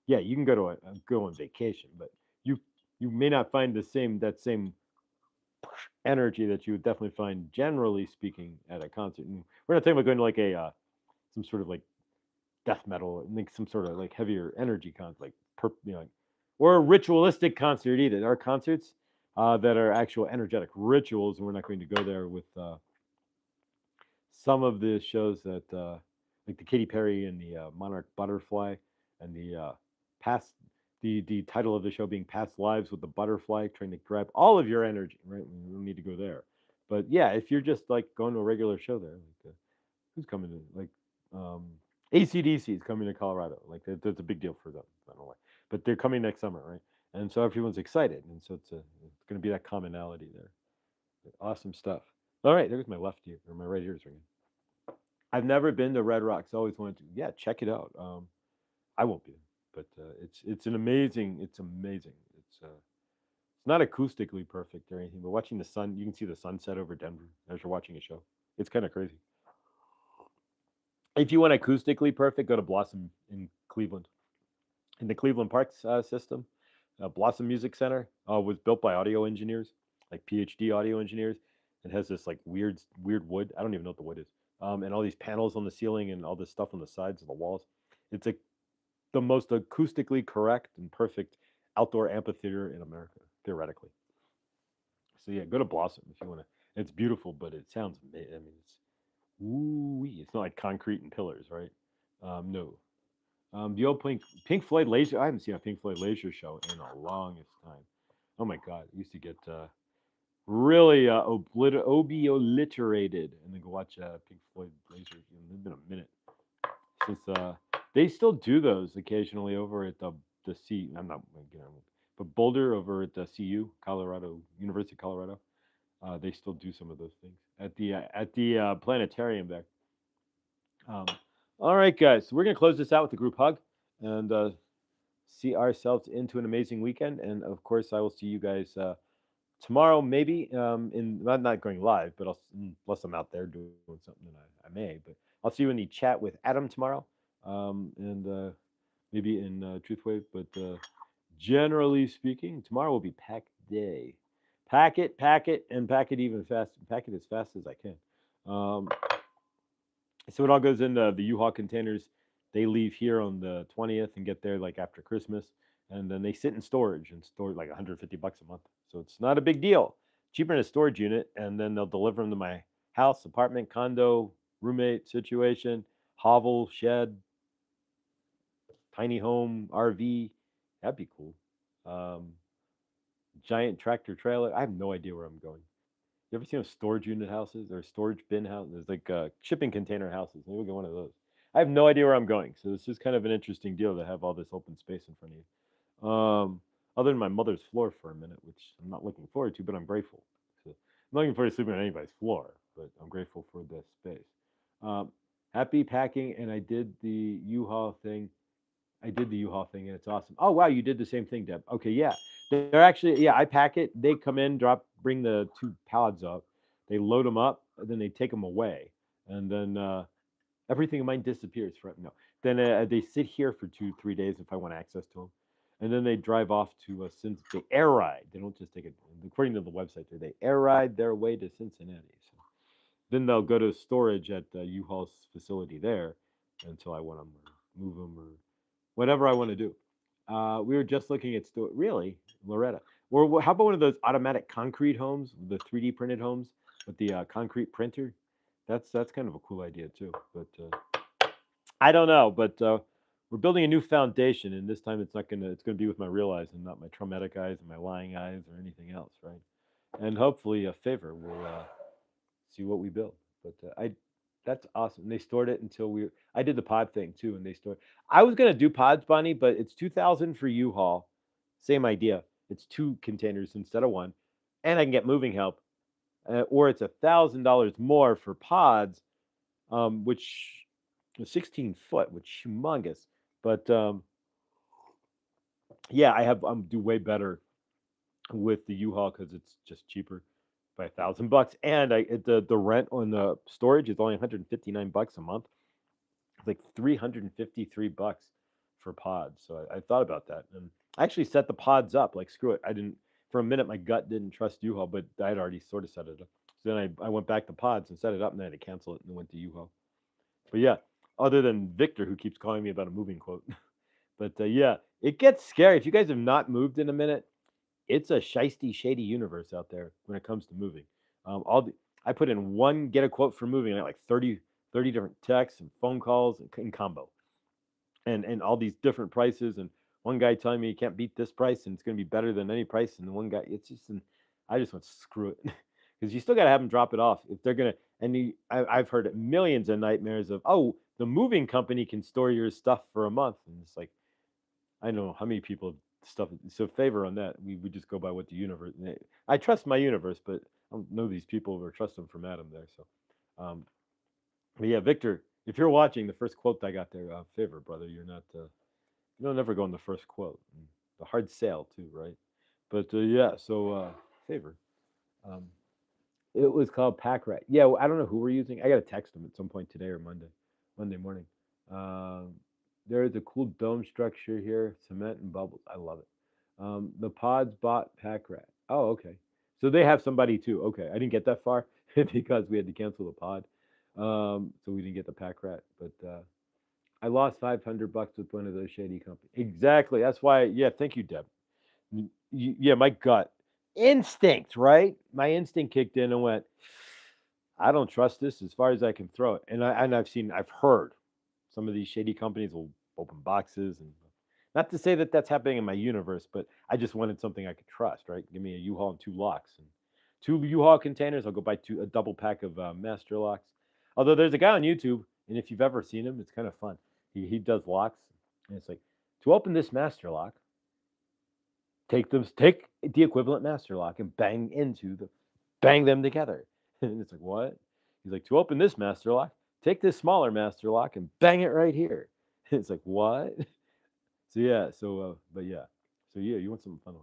Yeah, you can go on vacation, but you you may not find that same energy that you would definitely find, generally speaking, at a concert. And we're not talking about going to like a some sort of like death metal, like some sort of like heavier energy concert, like or a ritualistic concert either. There are concerts that are actual energetic rituals, and we're not going to go there with some of the shows that like the Katy Perry and the Monarch Butterfly and the past the title of the show being Past Lives with the Butterfly, trying to grab all of your energy, right? We don't need to go there. But yeah, if you're just like going to a regular show there, like who's coming to like um ACDC is coming to Colorado. Like that's a big deal for them. I don't know why. But they're coming next summer, right? And so everyone's excited. And so it's gonna be that commonality there. Awesome stuff. All right, there's my left ear or my right ear is ringing. I've never been to Red Rocks. I always wanted to. Yeah, check it out. I won't be, but it's an amazing. It's amazing. It's not acoustically perfect or anything, but watching the sun, you can see the sunset over Denver as you're watching a show. It's kind of crazy. If you want acoustically perfect, go to Blossom in Cleveland. In the Cleveland Parks system, Blossom Music Center was built by audio engineers, like PhD audio engineers. It has this like weird wood. I don't even know what the wood is. And all these panels on the ceiling and all this stuff on the sides of the walls. It's like the most acoustically correct and perfect outdoor amphitheater in America, theoretically. So yeah, go to Blossom if you want to. It's beautiful, but it sounds. I mean, it's ooh, it's not like concrete and pillars, right? No. The old Pink Floyd laser. I haven't seen a Pink Floyd laser show in a longest time. Oh my god, I used to get really obliterated and then go watch Pink Floyd laser. It's been a minute since they still do those occasionally over at the C. I'm not but Boulder over at the CU, Colorado University of Colorado. They still do some of those things at the planetarium there. Um, all right, guys. So we're gonna close this out with a group hug and see ourselves into an amazing weekend. And of course, I will see you guys tomorrow, maybe. I'm not going live, but unless I'm out there doing something, then I may. But I'll see you in the chat with Adam tomorrow, and maybe in Truthwave. But generally speaking, tomorrow will be pack day. Pack it, and pack it even fast. Pack it as fast as I can. Um, so it all goes in the U-Haul containers. They leave here on the 20th and get there like after Christmas, and then they sit in storage and store like 150 bucks a month. So it's not a big deal. Cheaper than a storage unit, and then they'll deliver them to my house, apartment, condo, roommate situation, hovel, shed, tiny home, RV. That'd be cool. Um, giant tractor trailer. I have no idea where I'm going. You ever seen those storage unit houses or storage bin houses? There's like shipping container houses. Maybe we'll get one of those. I have no idea where I'm going, so this is kind of an interesting deal to have all this open space in front of you. Other than my mother's floor for a minute, which I'm not looking forward to, but I'm grateful. So I'm not looking forward to sleeping on anybody's floor, but I'm grateful for this space. Um, happy packing, and I did the U-Haul thing. I did the U-Haul thing, and it's awesome. Oh wow, you did the same thing, Deb. Okay, yeah, they're actually yeah. I pack it. They come in, bring the two pallets up. They load them up, and then they take them away, and then everything of mine disappears. For no, then they sit here for 2 3 days if I want access to them, and then they drive off to since they air ride. They don't just take it. According to the website, they air ride their way to Cincinnati. So then they'll go to storage at U-Haul's facility there until I want them or move them or whatever I want to do. We were just looking at really, Loretta. Or how about one of those automatic concrete homes, the 3D printed homes with the concrete printer? That's kind of a cool idea too. But I don't know. But we're building a new foundation, and this time it's gonna be with my real eyes and not my traumatic eyes and my lying eyes or anything else, right? And hopefully a favor will see what we build. But that's awesome. And they stored it until I did the pod thing too, and they stored. I was gonna do pods, Bunny, but it's 2,000 for U-Haul. Same idea. It's two containers instead of one, and I can get moving help, or it's $1,000 more for pods, which 16 foot, which humongous. But yeah, I'm do way better with the U-Haul because it's just cheaper by $1,000, and the rent on the storage is only 159 bucks a month. It's like 353 bucks for pods. So I thought about that, and I actually set the pods up. Like screw it, I didn't for a minute. My gut didn't trust U-Haul, but I had already sort of set it up. So then I went back to pods and set it up, and then I had to cancel it and went to U-Haul. But yeah, other than Victor who keeps calling me about a moving quote. But yeah, it gets scary if you guys have not moved in a minute. It's a shisty, shady universe out there when it comes to moving. I put in one get a quote for moving. I got like 30 different texts and phone calls in combo, and all these different prices. And one guy telling me you can't beat this price and it's going to be better than any price. And the one guy, I just went screw it because you still got to have them drop it off if they're gonna. And I've heard millions of nightmares of the moving company can store your stuff for a month, and it's like I don't know how many people stuff. So favor on that. We just go by what the universe. I trust my universe, but I don't know these people or trust them from Adam there. So, um, but yeah, Victor, if you're watching, the first quote I got there, favor, brother, you're not. You don't never go on the first quote. The hard sale too, right? But yeah, so favor. Um, it was called Pack Rat. Yeah, well, I don't know who we're using. I got to text them at some point today or Monday morning. Um, there is a cool dome structure here, cement and bubbles. I love it. The pods bought Pack Rat. Oh, okay. So they have somebody too. Okay, I didn't get that far because we had to cancel the pod, so we didn't get the Pack Rat. But I lost 500 bucks with one of those shady companies. Exactly. That's why. Yeah. Thank you, Deb. Yeah, my gut instinct, right? My instinct kicked in and went, I don't trust this as far as I can throw it. And I've heard some of these shady companies will open boxes, and not to say that that's happening in my universe, but I just wanted something I could trust, right? Give me a U-Haul and two locks and two U-Haul containers. I'll go buy a double pack of master locks. Although there's a guy on YouTube, and if you've ever seen him, it's kind of fun. He does locks, and it's like to open this master lock, take the equivalent master lock and bang them together. And it's like, what? He's like, to open this master lock, take this smaller master lock and bang it right here. It's like, what? So yeah, but yeah, so yeah, you want something fun.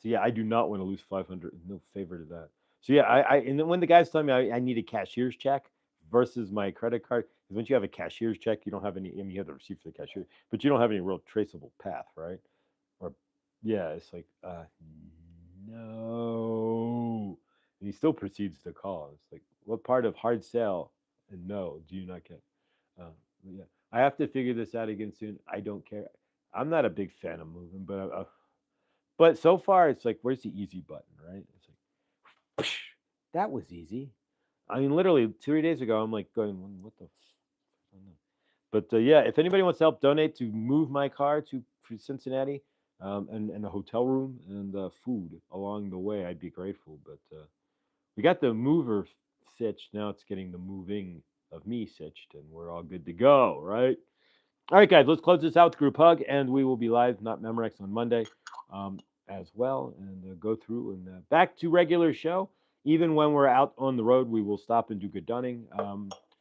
So yeah, I do not want to lose 500. No favor to that. So yeah, and then when the guys tell me I need a cashier's check versus my credit card, because once you have a cashier's check, you don't have any. I mean, you have the receipt for the cashier, but you don't have any real traceable path, right? Or yeah, it's like no, and he still proceeds to call. It's like, what part of hard sale and no do you not get? Yeah, I have to figure this out again soon. I don't care. I'm not a big fan of moving, but so far, it's like, where's the easy button, right? It's like, psh, that was easy. I mean, literally 3 days ago, I'm like going, what the? I don't know. But yeah, if anybody wants to help donate to move my car to Cincinnati, and a hotel room and food along the way, I'd be grateful. But we got the mover stitched. Now it's getting the moving of me stitched, and we're all good to go, right? All right, guys, let's close this out with group hug, and we will be live, not Memorex, on Monday as well, and go through and back to regular show. Even when we're out on the road, we will stop and do good dunning.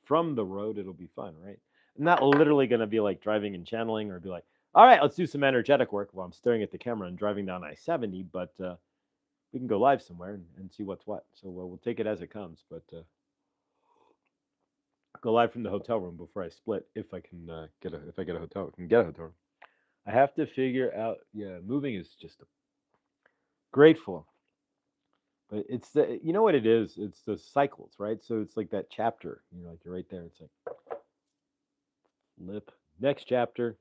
From the road, it'll be fun, right? Not literally going to be like driving and channeling or be like, all right, let's do some energetic work while I'm staring at the camera and driving down I-70, but we can go live somewhere and see what's what. So we'll take it as it comes, but go live from the hotel room before I split if I can get a hotel room. I have to figure out. Yeah, moving is just grateful, but it's you know what it is. It's the cycles, right? So it's like that chapter. Like you're right there. It's like flip next chapter,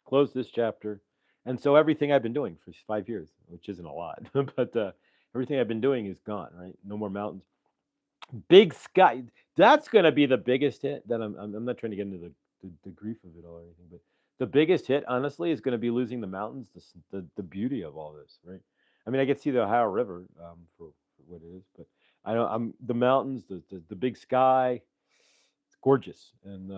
close this chapter, and so everything I've been doing for 5 years, which isn't a lot, but everything I've been doing is gone. Right? No more mountains. Big sky. That's gonna be the biggest hit. That I'm not trying to get into the grief of it all or anything, but the biggest hit, honestly, is going to be losing the mountains. The beauty of all this, right? I mean, I get to see the Ohio River for what it is, but I don't. I'm the mountains, the big sky. It's gorgeous, and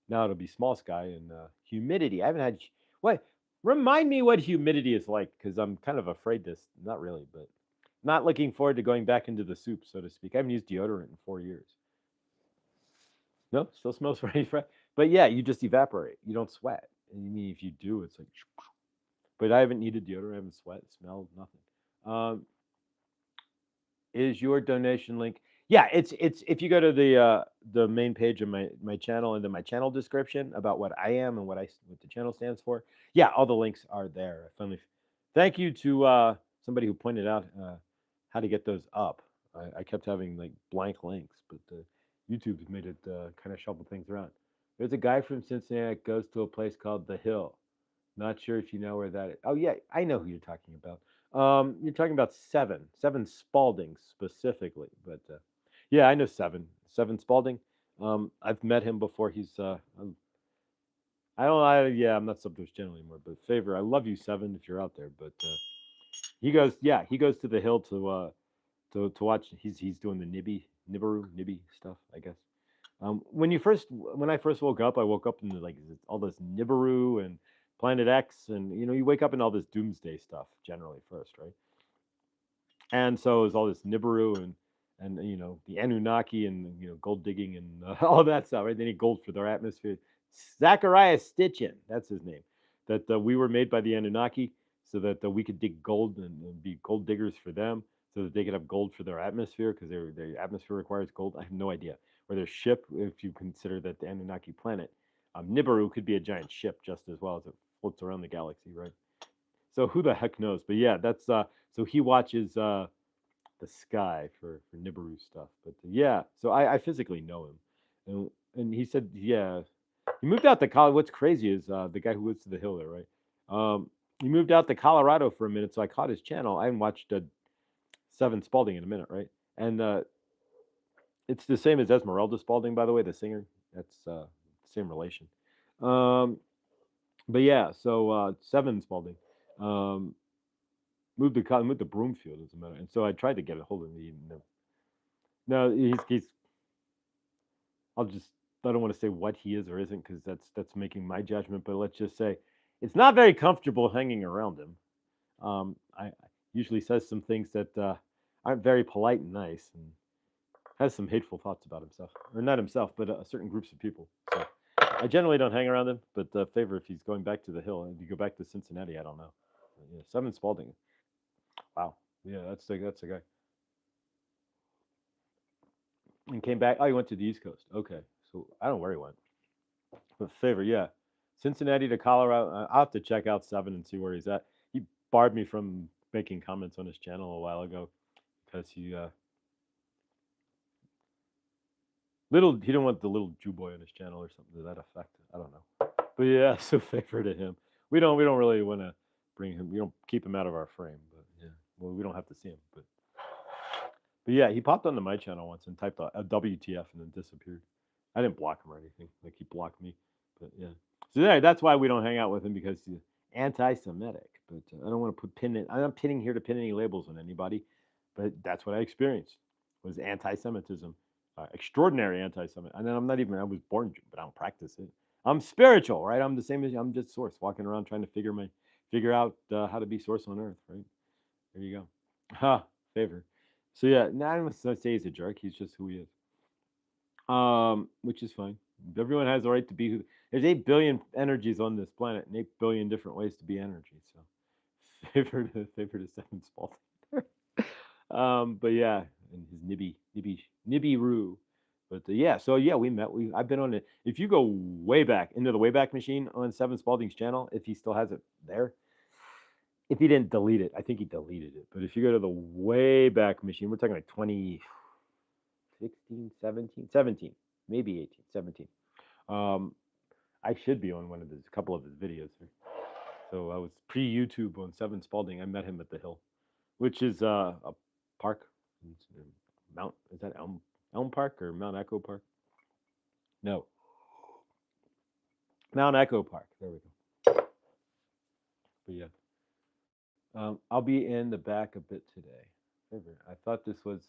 now it'll be small sky and humidity. I haven't had what. Remind me what humidity is like, because I'm kind of afraid this. Not really, but not looking forward to going back into the soup, so to speak. I haven't used deodorant in 4 years. No, still smells very fresh. But yeah, you just evaporate. You don't sweat. And you mean if you do, it's like. But I haven't needed deodorant. I haven't sweat, smelled, nothing. Um, is your donation link? Yeah, it's if you go to the main page of my channel and then my channel description about what I am and what the channel stands for. Yeah, all the links are there. I finally thank you to somebody who pointed out how to get those up. I kept having like blank links, but YouTube's made it kind of shuffle things around. There's a guy from Cincinnati that goes to a place called The Hill. Not sure if you know where that is. Oh yeah, I know who you're talking about. You're talking about Seven Spalding specifically, but yeah, I know Seven Spalding. I've met him before. He's I don't yeah, I'm not sub to his channel anymore. But favor, I love you, Seven, if you're out there. But he goes to the hill to watch. He's doing the Nibby stuff, I guess. When I first woke up, I woke up in like all this Nibiru and Planet X, and you wake up in all this doomsday stuff generally first, right? And so it was all this Nibiru and the Anunnaki and gold digging and all of that stuff, right? They need gold for their atmosphere. Zachariah Stitchin, that's his name. That we were made by the Anunnaki so that we could dig gold and be gold diggers for them, so that they could have gold for their atmosphere because their atmosphere requires gold. I have no idea. Or their ship, if you consider that the Anunnaki planet, Nibiru could be a giant ship just as well as it floats around the galaxy, right? So who the heck knows? But yeah, that's so he watches the sky for Nibiru stuff. But yeah, so I physically know him, and he said yeah, he moved out to Colorado. What's crazy is the guy who lives to the hill there, right? He moved out to Colorado for a minute, so I caught his channel. I haven't watched Seven Spalding in a minute, right? And it's the same as Esmeralda Spalding, by the way, the singer. That's same relation. Um, but yeah, so Seven Spalding. Um, moved to Broomfield, as a matter. And so I tried to get a hold of him. No, he's. I don't want to say what he is or isn't because that's making my judgment. But let's just say it's not very comfortable hanging around him. I usually says some things that aren't very polite and nice. And has some hateful thoughts about himself, or not himself, but certain groups of people. So I generally don't hang around him, but favor if he's going back to the hill and you go back to Cincinnati, I don't know. But yeah, Seven Spalding. Wow. Yeah, that's the guy. And came back. Oh, he went to the East Coast. Okay, so I don't know where he went. But favor, yeah, Cincinnati to Colorado. I'll have to check out Seven and see where he's at. He barred me from making comments on his channel a while ago because he didn't want the little Jew boy on his channel or something to that effect. I don't know. But yeah, so favor to him. We don't really want to bring him. We don't keep him out of our frame. But yeah, well, we don't have to see him. But yeah, he popped onto my channel once and typed a WTF and then disappeared. I didn't block him or anything. Like he blocked me. But yeah, so yeah, that's why we don't hang out with him because he's anti-Semitic. But I don't want to pin it. I'm not pinning here to pin any labels on anybody. But that's what I experienced was anti-Semitism, extraordinary anti-Semitism. And then I was born Jew, but I don't practice it. I'm spiritual, right? I'm the same as I'm just Source, walking around trying to figure out how to be Source on Earth, right? There you go. Ha, favor. So yeah, not even to say he's a jerk. He's just who he is. Which is fine. Everyone has the right to be who. There's 8 billion energies on this planet, and 8 billion different ways to be energy. So, favor to Seven Spalding. But yeah, and his nibby roo. But yeah, so yeah, we met. I've been on it. If you go way back into the Wayback Machine on Seven Spalding's channel, if he still has it there, if he didn't delete it, I think he deleted it. But if you go to the Wayback Machine, we're talking like 2016, 17, maybe 18, 17. I should be on a couple of his videos here. So I was pre-YouTube on Seven Spalding. I met him at the Hill, which is a park. Is that Elm Park or Mount Echo Park? No, Mount Echo Park. There we go. But yeah, I'll be in the back a bit today. I thought this was.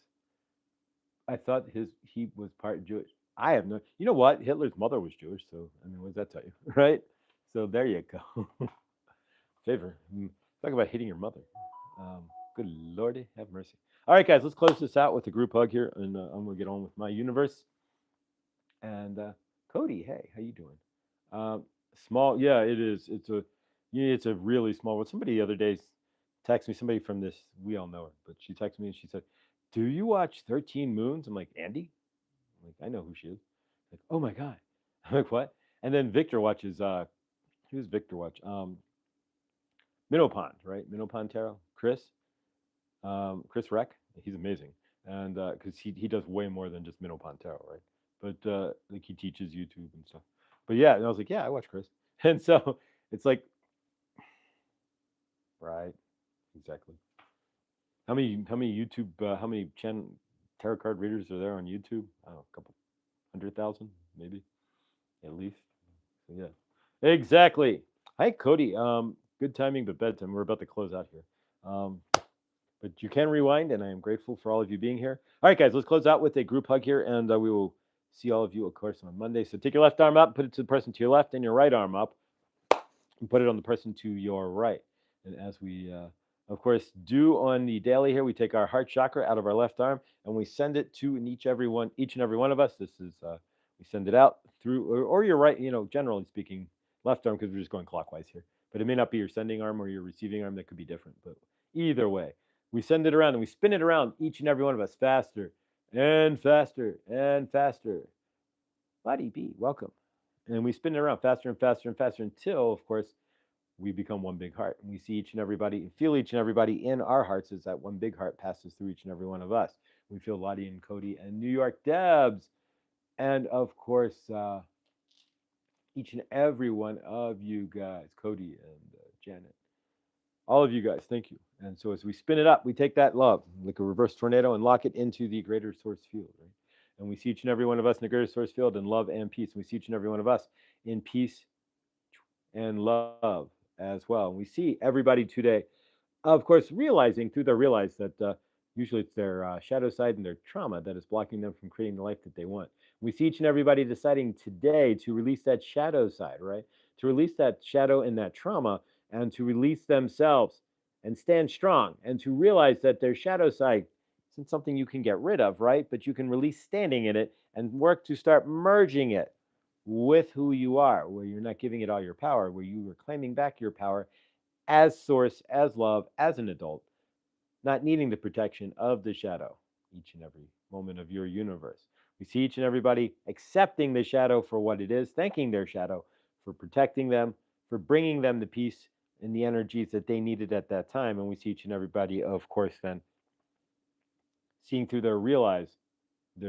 I thought he was part Jewish. I have no. You know what? Hitler's mother was Jewish, so I mean, what does that tell you, right? So there you go. Favor. Talk about hitting your mother. Good lordy, have mercy. All right, guys, let's close this out with a group hug here, and I'm gonna get on with my universe. And Cody, hey, how you doing? Small, yeah, it is. It's a really small one. Somebody the other day texted me. Somebody from this, we all know her, but she texted me and she said, "Do you watch 13 Moons?" I'm like, Andy. I'm like, I know who she is. Like, oh my god. I'm like, what? And then Victor watches. Who's Victor watch? Minnow Pond, right? Minnow Pond Tarot. Chris Reck. He's amazing, and because he does way more than just Minnow Pond Tarot, right? But like he teaches YouTube and stuff. But yeah, and I was like, yeah, I watch Chris, and so it's like, right, exactly. How many YouTube how many tarot card readers are there on YouTube? I don't know, a couple 100,000 maybe at least. So yeah, exactly. Hi Cody. Good timing, but bedtime. We're about to close out here. But you can rewind, and I am grateful for all of you being here. All right, guys, let's close out with a group hug here, and we will see all of you, of course, on Monday. So take your left arm up, put it to the person to your left, and your right arm up, and put it on the person to your right. And as we, of course, do on the daily here, we take our heart chakra out of our left arm, and we send it to each and every one of us. This is we send it out through, or your right, generally speaking, left arm, because we're just going clockwise here. But it may not be your sending arm or your receiving arm. That could be different. But either way, we send it around and we spin it around, each and every one of us, faster and faster and faster. Lottie B, welcome. And we spin it around faster and faster and faster until, of course, we become one big heart. And we see each and everybody and feel each and everybody in our hearts as that one big heart passes through each and every one of us. We feel Lottie and Cody and New York Debs. And of course, each and every one of you guys, Cody and Janet. All of you guys, thank you. And so as we spin it up, we take that love, like a reverse tornado, and lock it into the greater source field, right? And we see each and every one of us in the greater source field in love and peace. And we see each and every one of us in peace and love as well. And we see everybody today, of course, realize that usually it's their shadow side and their trauma that is blocking them from creating the life that they want. We see each and everybody deciding today to release that shadow side, right? To release that shadow and that trauma and to release themselves and stand strong and to realize that their shadow side is isn't something you can get rid of, right? But you can release standing in it and work to start merging it with who you are, where you're not giving it all your power, where you are claiming back your power as source, as love, as an adult, not needing the protection of the shadow each and every moment of your universe. We see each and everybody accepting the shadow for what it is, thanking their shadow for protecting them, for bringing them the peace and the energies that they needed at that time. And we see each and everybody, of course, then seeing through their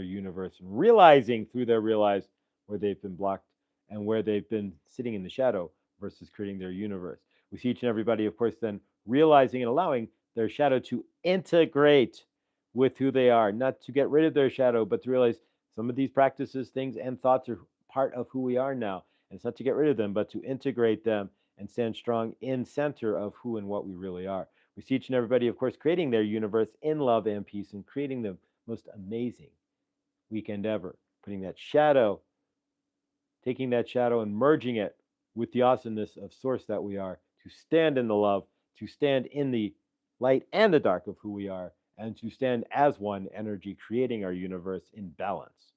universe, realizing through their realize where they've been blocked and where they've been sitting in the shadow versus creating their universe. We see each and everybody, of course, then realizing and allowing their shadow to integrate with who they are, not to get rid of their shadow, but to realize some of these practices, things, and thoughts are part of who we are now. And it's not to get rid of them, but to integrate them and stand strong in center of who and what we really are. We see each and everybody, of course, creating their universe in love and peace and creating the most amazing weekend ever. Putting that shadow, taking that shadow and merging it with the awesomeness of source that we are, to stand in the love, to stand in the light and the dark of who we are, and to stand as one energy, creating our universe in balance.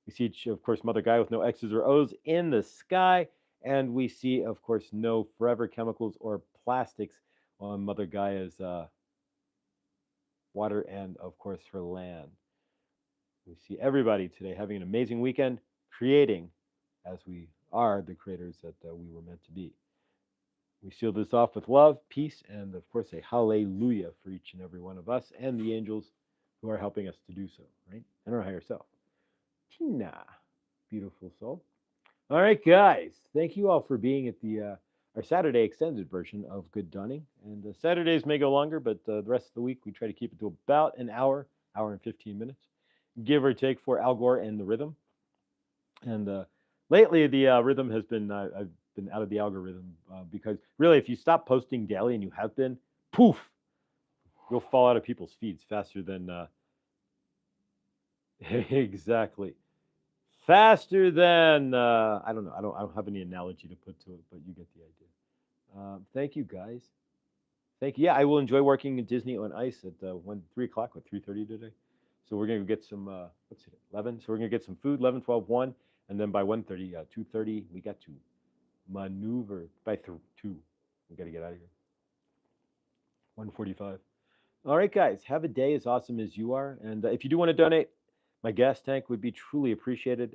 We see, of course, Mother Gaia with no X's or O's in the sky, and we see, of course, no forever chemicals or plastics on Mother Gaia's water and, of course, her land. We see everybody today having an amazing weekend, creating as we are the creators that we were meant to be. We seal this off with love, peace, and of course a hallelujah for each and every one of us and the angels who are helping us to do so, right? And our higher self. Tina, beautiful soul. All right, guys. Thank you all for being at the our Saturday extended version of Good Dawning. And Saturdays may go longer, but the rest of the week we try to keep it to about an hour, hour and 15 minutes, give or take, for Al Gore and the rhythm. And lately, the rhythm has been I've been out of the algorithm because really, if you stop posting daily, and you have been, poof, you'll fall out of people's feeds faster than exactly faster than I don't know. I don't have any analogy to put to it, but you get the idea. Thank you, guys. Thank you. Yeah, I will enjoy working at Disney on Ice at 3 o'clock or 3:30 today. So we're gonna get some what's it 11. So we're gonna get some food 11, 12, 1, and then by 1:30, 2:30 we got to maneuver by 2. We got to get out of here. 1:45. All right, guys. Have a day as awesome as you are, and if you do want to donate, my gas tank would be truly appreciated.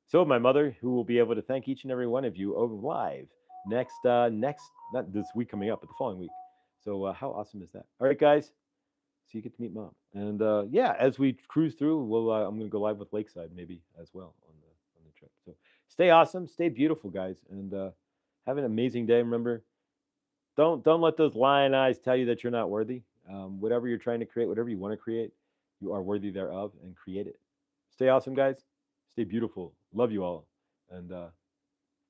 So would my mother, who will be able to thank each and every one of you over live next not this week coming up, but the following week. So how awesome is that? All right, guys. So you get to meet mom, and yeah, as we cruise through, we'll I'm going to go live with Lakeside maybe as well on the trip. So stay awesome, stay beautiful, guys, and have an amazing day. Remember, don't let those lion eyes tell you that you're not worthy. Whatever you're trying to create, whatever you want to create, you are worthy thereof, and create it. Stay awesome, guys. Stay beautiful. Love you all, and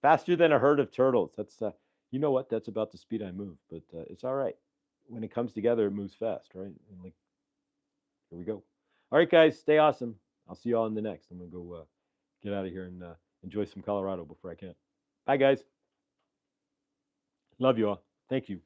faster than a herd of turtles. That's you know what? That's about the speed I move, but it's all right. When it comes together, it moves fast, right? And like, here we go. All right, guys, stay awesome. I'll see you all in the next. I'm gonna go get out of here and enjoy some Colorado before I can. Bye, guys. Love you all. Thank you.